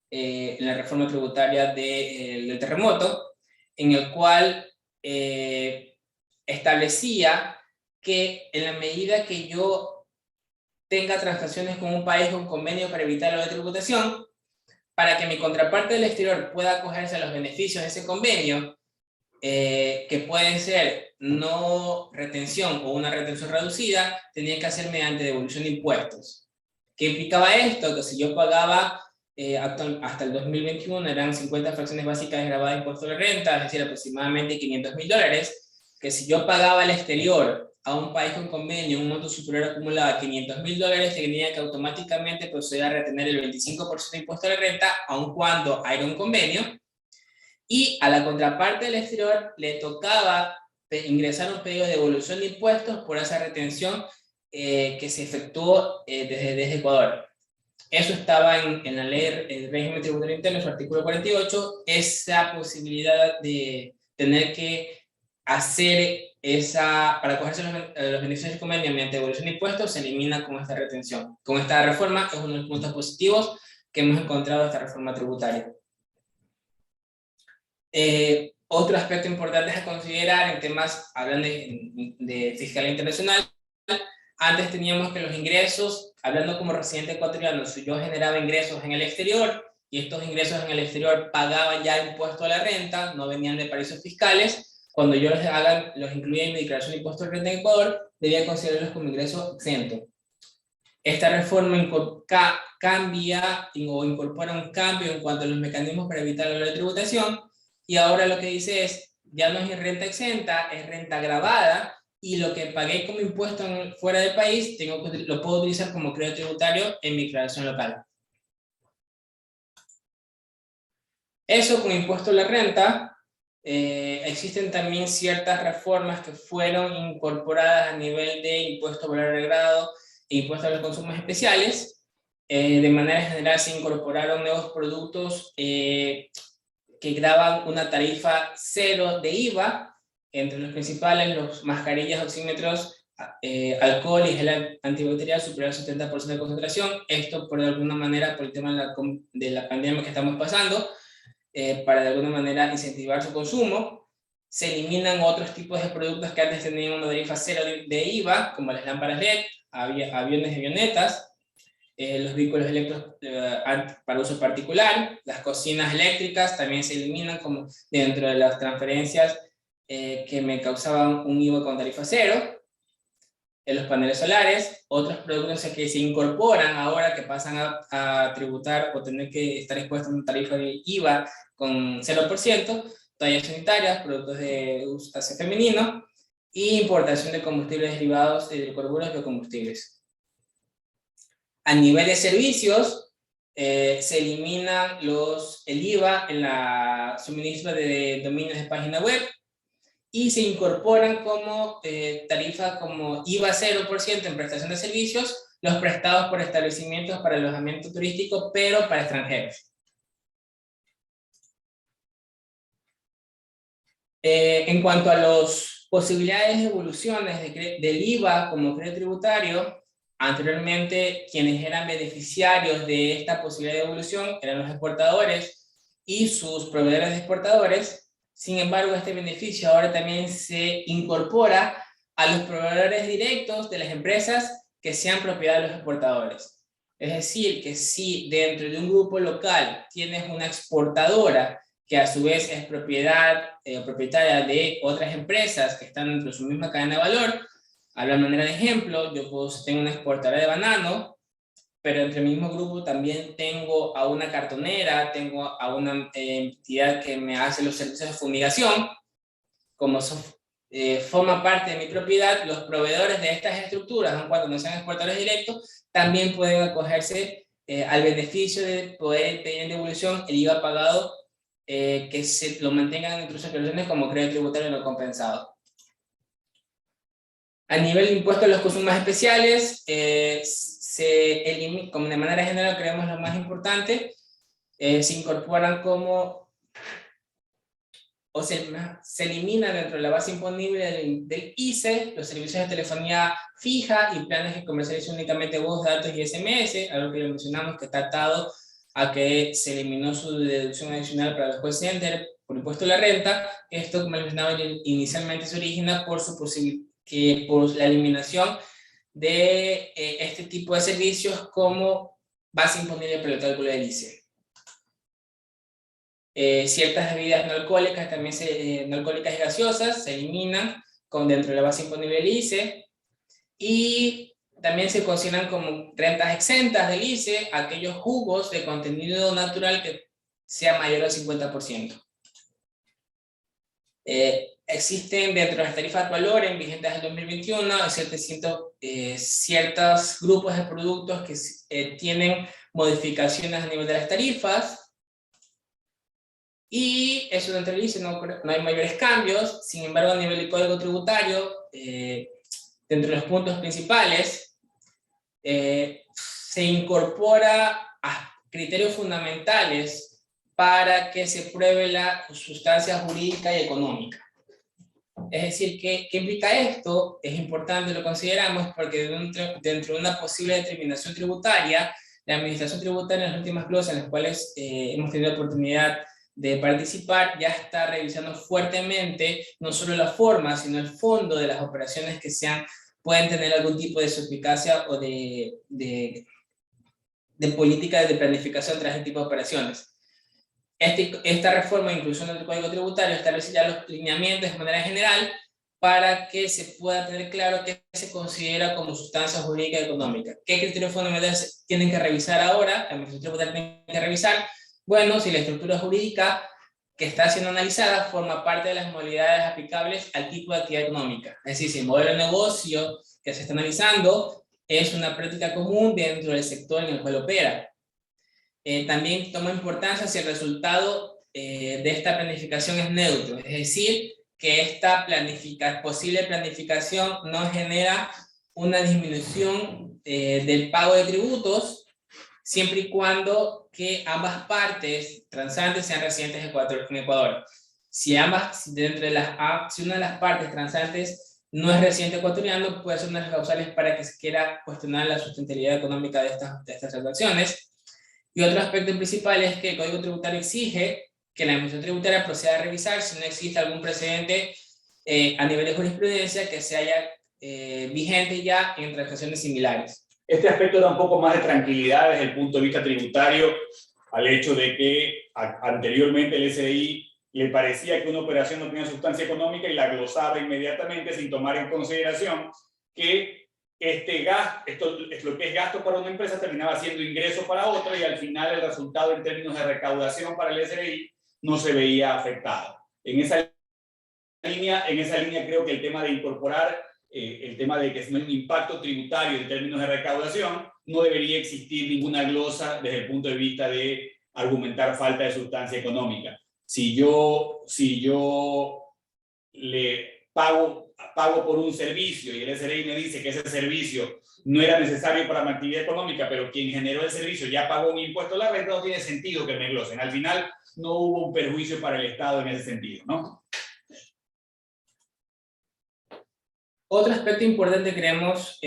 en la reforma tributaria del terremoto, en el cual establecía que en la medida que yo tenga transacciones con un país con convenio para evitar la tributación, para que mi contraparte del exterior pueda acogerse a los beneficios de ese convenio, que pueden ser no retención o una retención reducida, tenía que hacer mediante devolución de impuestos. ¿Qué implicaba esto? Que si yo pagaba hasta el 2021 eran 50 fracciones básicas grabadas de impuesto a la renta, es decir, aproximadamente $500.000, que si yo pagaba al exterior a un país con convenio un monto superior acumulado a $500.000, tenía que automáticamente proceder a retener el 25% de impuesto a la renta, aun cuando haya un convenio, y a la contraparte del exterior le tocaba ingresar un pedido de devolución de impuestos por esa retención que se efectuó desde Ecuador. Eso estaba en la ley del régimen tributario interno, en su artículo 48, esa posibilidad de tener que hacer para cogerse los beneficios del convenio mediante devolución de impuestos, se elimina con esta retención. Con esta reforma es uno de los puntos positivos que hemos encontrado en esta reforma tributaria. Otro aspecto importante a considerar en temas, hablando de fiscalía internacional, antes teníamos que los ingresos, hablando como residente ecuatoriano, si yo generaba ingresos en el exterior y estos ingresos en el exterior pagaban ya impuesto a la renta, no venían de paraísos fiscales, cuando yo los incluía en mi declaración de impuesto de renta en Ecuador, debía considerarlos como ingreso exento. Esta reforma cambia o incorpora un cambio en cuanto a los mecanismos para evitar la tributación, y ahora lo que dice es, ya no es renta exenta, es renta gravada, y lo que pagué como impuesto fuera del país, lo puedo utilizar como crédito tributario en mi declaración local. Eso con impuesto a la renta. Existen también ciertas reformas que fueron incorporadas a nivel de impuesto valor agregado e impuesto a los consumos especiales. De manera general se incorporaron nuevos productos que graban una tarifa cero de IVA, entre los principales los mascarillas, oxímetros, alcohol y gel antibacterial superior al 70% de concentración. Esto por de alguna manera, por el tema de la pandemia que estamos pasando, para de alguna manera incentivar su consumo. Se eliminan otros tipos de productos que antes tenían una tarifa cero de IVA, como las lámparas LED, aviones y avionetas, los vehículos eléctricos para uso particular, las cocinas eléctricas también se eliminan como dentro de las transferencias que me causaban un IVA con tarifa cero. En los paneles solares, otros productos que se incorporan ahora que pasan a tributar o tener que estar expuestos a una tarifa de IVA con 0%, toallas sanitarias, productos de uso femenino y importación de combustibles derivados de hidrocarburos de combustibles. A nivel de servicios, se elimina el IVA en la suministro de dominios de página web y se incorporan como tarifa como IVA 0% en prestación de servicios los prestados por establecimientos para alojamiento turístico, pero para extranjeros. En cuanto a las posibilidades de evoluciones del IVA como crédito tributario, anteriormente quienes eran beneficiarios de esta posibilidad de evolución eran los exportadores y sus proveedores de exportadores. Sin embargo, este beneficio ahora también se incorpora a los proveedores directos de las empresas que sean propiedad de los exportadores. Es decir, que si dentro de un grupo local tienes una exportadora que a su vez es propietaria de otras empresas que están dentro de su misma cadena de valor, a la manera de ejemplo, yo tengo una exportadora de banano, pero entre el mismo grupo también tengo a una cartonera, tengo a una entidad que me hace los servicios de fumigación. Como forma parte de mi propiedad, los proveedores de estas estructuras, aun cuando no sean exportadores directos, también pueden acogerse al beneficio de poder pedir en devolución el IVA pagado, que se lo mantengan entre sus declaraciones como crédito tributario no compensado. A nivel de impuestos a los consumos especiales, se elimina, como de manera general creemos lo más importante, se incorporan como, o se elimina dentro de la base imponible del ICE los servicios de telefonía fija y planes que comercializan únicamente voz, datos y SMS, algo que lo mencionamos que está atado a que se eliminó su deducción adicional para los call centers por impuesto a la renta. Esto, como mencionaba inicialmente, se origina por la eliminación de este tipo de servicios como base imponible para el cálculo del ICE. Ciertas bebidas no alcohólicas, también no alcohólicas y gaseosas, se eliminan dentro de la base imponible del ICE, y también se consideran como rentas exentas del ICE aquellos jugos de contenido natural que sea mayor al 50%. Existen dentro de las tarifas de valores vigentes del 2021 ciertos grupos de productos que tienen modificaciones a nivel de las tarifas, y eso dentro del ICE no hay mayores cambios. Sin embargo, a nivel del Código Tributario, dentro de los puntos principales, se incorpora a criterios fundamentales para que se pruebe la sustancia jurídica y económica. Es decir, ¿qué implica esto? Es importante, lo consideramos, porque dentro de una posible determinación tributaria, la administración tributaria en las últimas glosas en las cuales hemos tenido la oportunidad de participar, ya está revisando fuertemente no solo la forma, sino el fondo de las operaciones que pueden tener algún tipo de suspicacia o de política de planificación tras este tipo de operaciones. Esta reforma de inclusión del Código Tributario establece ya los lineamientos de manera general para que se pueda tener claro qué se considera como sustancia jurídica y económica. ¿Qué criterios fundamentales tienen que revisar ahora? La administración tributaria tiene que revisar. Bueno, si la estructura jurídica que está siendo analizada forma parte de las modalidades aplicables al tipo de actividad económica. Es decir, si el modelo de negocio que se está analizando es una práctica común dentro del sector en el cual opera. También toma importancia si el resultado de esta planificación es neutro, es decir, que esta posible planificación no genera una disminución del pago de tributos, siempre y cuando que ambas partes transantes sean residentes en Ecuador. Si una de las partes transantes no es residente ecuatoriano, puede ser una de las causales para que se quiera cuestionar la sustentabilidad económica de estas transacciones. Y otro aspecto principal es que el Código Tributario exige que la administración tributaria proceda a revisar si no existe algún precedente a nivel de jurisprudencia que se haya vigente ya en transacciones similares. Este aspecto da un poco más de tranquilidad desde el punto de vista tributario al hecho de que anteriormente el SDI le parecía que una operación no tenía sustancia económica y la glosaba inmediatamente sin tomar en consideración que lo que es gasto para una empresa terminaba siendo ingreso para otra, y al final el resultado en términos de recaudación para el SDI no se veía afectado. En esa línea creo que el tema de incorporar el tema de que no hay un impacto tributario en términos de recaudación, no debería existir ninguna glosa desde el punto de vista de argumentar falta de sustancia económica. Si yo le pago por un servicio y el SRI me dice que ese servicio no era necesario para mi actividad económica, pero quien generó el servicio ya pagó un impuesto a la renta, no tiene sentido que me glosen. Al final no hubo un perjuicio para el Estado en ese sentido, ¿no? Otro aspecto importante queremos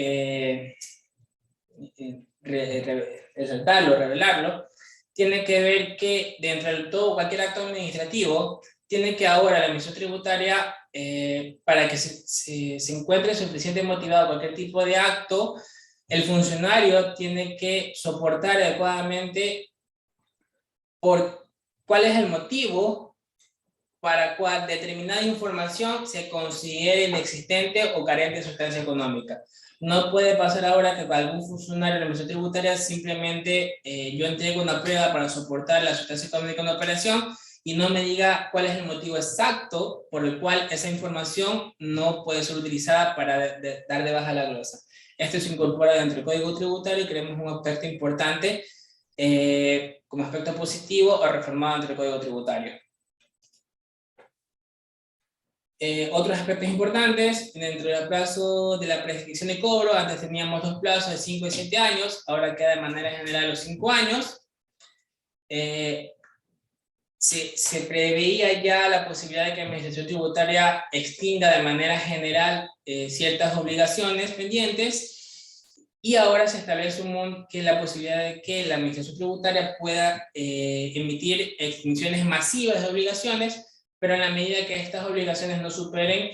resaltarlo, revelarlo, tiene que ver que dentro de todo cualquier acto administrativo, tiene que ahora la administración tributaria, para que se encuentre suficiente motivado cualquier tipo de acto, el funcionario tiene que soportar adecuadamente por cuál es el motivo para cual determinada información se considere inexistente o carente de sustancia económica. No puede pasar ahora que para algún funcionario de la Administración Tributaria simplemente yo entrego una prueba para soportar la sustancia económica de una operación y no me diga cuál es el motivo exacto por el cual esa información no puede ser utilizada para dar de baja la glosa. Esto se incorpora dentro del Código Tributario y creemos un aspecto importante como aspecto positivo o reformado dentro del Código Tributario. Otros aspectos importantes, dentro del plazo de la prescripción de cobro, antes teníamos 2 plazos de 5 y 7 años, ahora queda de manera general los 5 años. Se preveía ya la posibilidad de que la Administración Tributaria extinga de manera general ciertas obligaciones pendientes, y ahora se establece que la posibilidad de que la Administración Tributaria pueda emitir extinciones masivas de obligaciones, pero en la medida que estas obligaciones no superen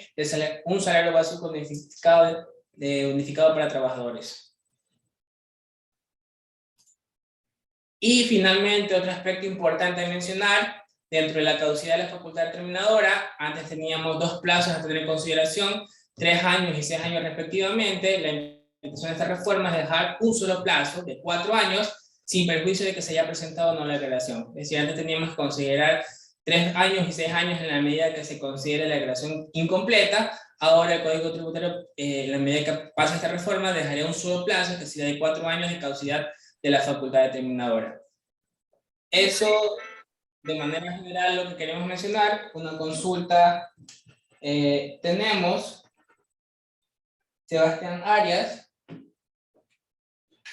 un salario básico unificado para trabajadores. Y finalmente, otro aspecto importante de mencionar, dentro de la caducidad de la facultad determinadora, antes teníamos 2 plazos a tener en consideración, 3 años y 6 años respectivamente. La intención de esta reforma es dejar un solo plazo de 4 años, sin perjuicio de que se haya presentado o no la declaración. Es decir, antes teníamos que considerar 3 años y 6 años en la medida que se considere la declaración incompleta. Ahora el Código Tributario, en la medida que pase esta reforma, dejaría un solo plazo, que sería de 4 años de caducidad de la facultad determinadora. Eso, de manera general, lo que queremos mencionar. Una consulta tenemos. Sebastián Arias.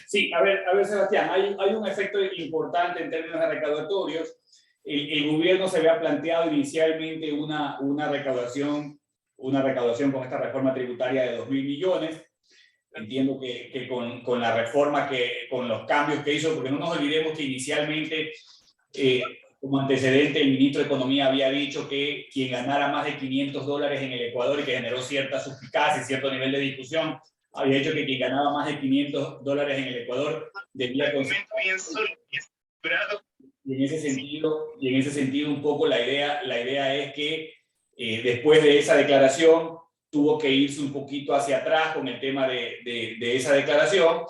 Sí, a ver Sebastián, hay un efecto importante en términos de recaudatorios. El gobierno se había planteado inicialmente una recaudación con esta reforma tributaria de 2.000 millones. Entiendo que con la reforma, con los cambios que hizo, porque no nos olvidemos que inicialmente, como antecedente, el ministro de Economía había dicho que quien ganara más de $500 en el Ecuador, y que generó cierta suspicacia y cierto nivel de discusión, había dicho que quien ganaba más de $500 en el Ecuador debía conseguir. Y en ese sentido un poco la idea es que después de esa declaración tuvo que irse un poquito hacia atrás con el tema de esa declaración,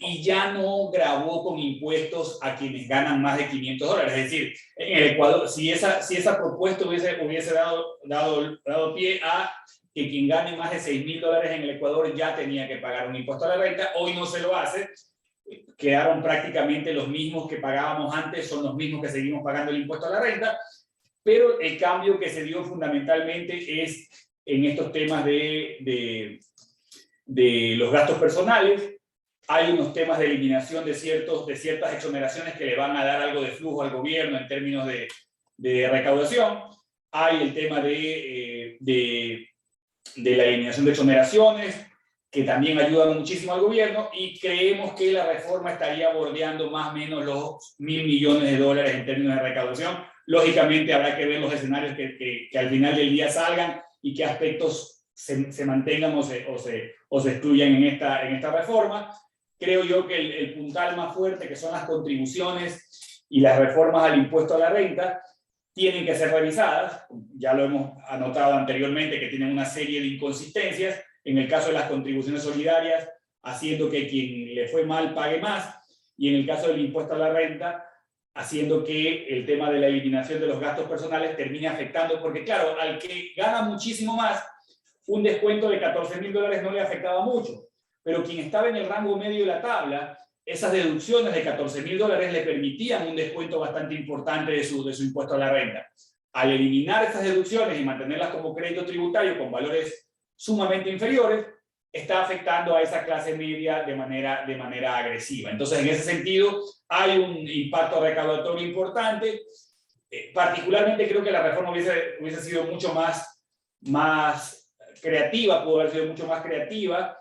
y ya no gravó con impuestos a quienes ganan más de $500. Es decir, en el Ecuador, si esa propuesta hubiese dado pie a que quien gane más de $6.000 en el Ecuador ya tenía que pagar un impuesto a la renta, hoy no se lo hace. Quedaron prácticamente los mismos que pagábamos antes, son los mismos que seguimos pagando el impuesto a la renta, pero el cambio que se dio fundamentalmente es en estos temas de los gastos personales. Hay unos temas de eliminación de ciertas exoneraciones que le van a dar algo de flujo al gobierno en términos de recaudación. Hay el tema de la eliminación de exoneraciones, que también ayudan muchísimo al gobierno, y creemos que la reforma estaría bordeando más o menos los $1.000 millones en términos de recaudación. Lógicamente habrá que ver los escenarios que al final del día salgan y qué aspectos se mantengan o se excluyan en esta reforma. Creo yo que el puntal más fuerte, que son las contribuciones y las reformas al impuesto a la renta, tienen que ser revisadas. Ya lo hemos anotado anteriormente, que tienen una serie de inconsistencias. En el caso de las contribuciones solidarias, haciendo que quien le fue mal pague más, y en el caso del impuesto a la renta, haciendo que el tema de la eliminación de los gastos personales termine afectando, porque claro, al que gana muchísimo más, un descuento de $14.000 no le afectaba mucho, pero quien estaba en el rango medio de la tabla, esas deducciones de $14.000 le permitían un descuento bastante importante de su impuesto a la renta. Al eliminar esas deducciones y mantenerlas como crédito tributario con valores sumamente inferiores, está afectando a esa clase media de manera agresiva. Entonces, en ese sentido, hay un impacto recaudatorio importante. Particularmente creo que la reforma hubiese sido mucho más creativa, pudo haber sido mucho más creativa.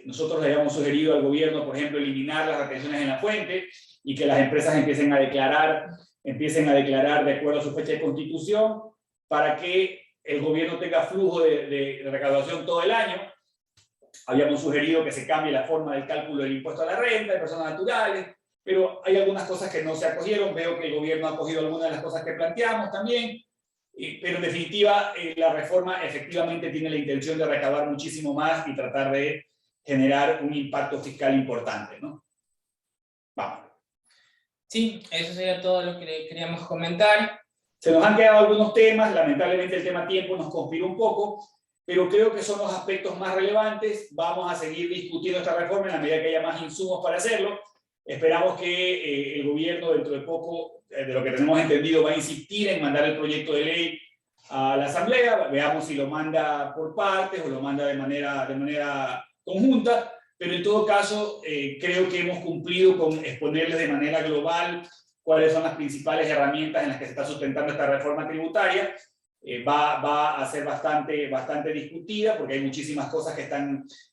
Nosotros le habíamos sugerido al gobierno, por ejemplo, eliminar las retenciones en la fuente y que las empresas empiecen a declarar de acuerdo a su fecha de constitución, para que el gobierno tenga flujo de recaudación todo el año. Habíamos sugerido que se cambie la forma del cálculo del impuesto a la renta de personas naturales, pero hay algunas cosas que no se acogieron. Veo que el gobierno ha acogido algunas de las cosas que planteamos también. pero en definitiva la reforma efectivamente tiene la intención de recaudar muchísimo más y tratar de generar un impacto fiscal importante, ¿no? Vamos. Sí, eso sería todo lo que queríamos comentar. Se nos han quedado algunos temas, lamentablemente el tema tiempo nos conspiró un poco, pero creo que son los aspectos más relevantes. Vamos a seguir discutiendo esta reforma en la medida que haya más insumos para hacerlo. Esperamos que el gobierno dentro de poco, de lo que tenemos entendido, va a insistir en mandar el proyecto de ley a la Asamblea. Veamos si lo manda por partes o lo manda de manera conjunta, pero en todo caso creo que hemos cumplido con exponerles de manera global cuáles son las principales herramientas en las que se está sustentando esta reforma tributaria. Va a ser bastante discutida porque hay muchísimas cosas que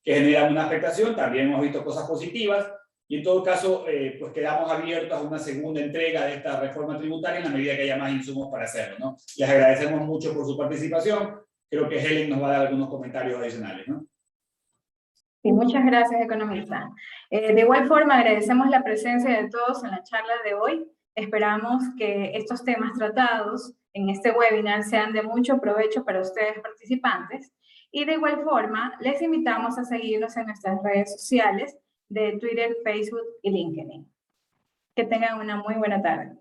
generan una afectación. También hemos visto cosas positivas y en todo caso pues quedamos abiertos a una segunda entrega de esta reforma tributaria en la medida que haya más insumos para hacerlo, ¿no? Les agradecemos mucho por su participación. Creo que Helen nos va a dar algunos comentarios adicionales, ¿no? Sí, muchas gracias, economista. De igual forma, agradecemos la presencia de todos en la charla de hoy. Esperamos que estos temas tratados en este webinar sean de mucho provecho para ustedes participantes. Y de igual forma, les invitamos a seguirnos en nuestras redes sociales de Twitter, Facebook y LinkedIn. Que tengan una muy buena tarde.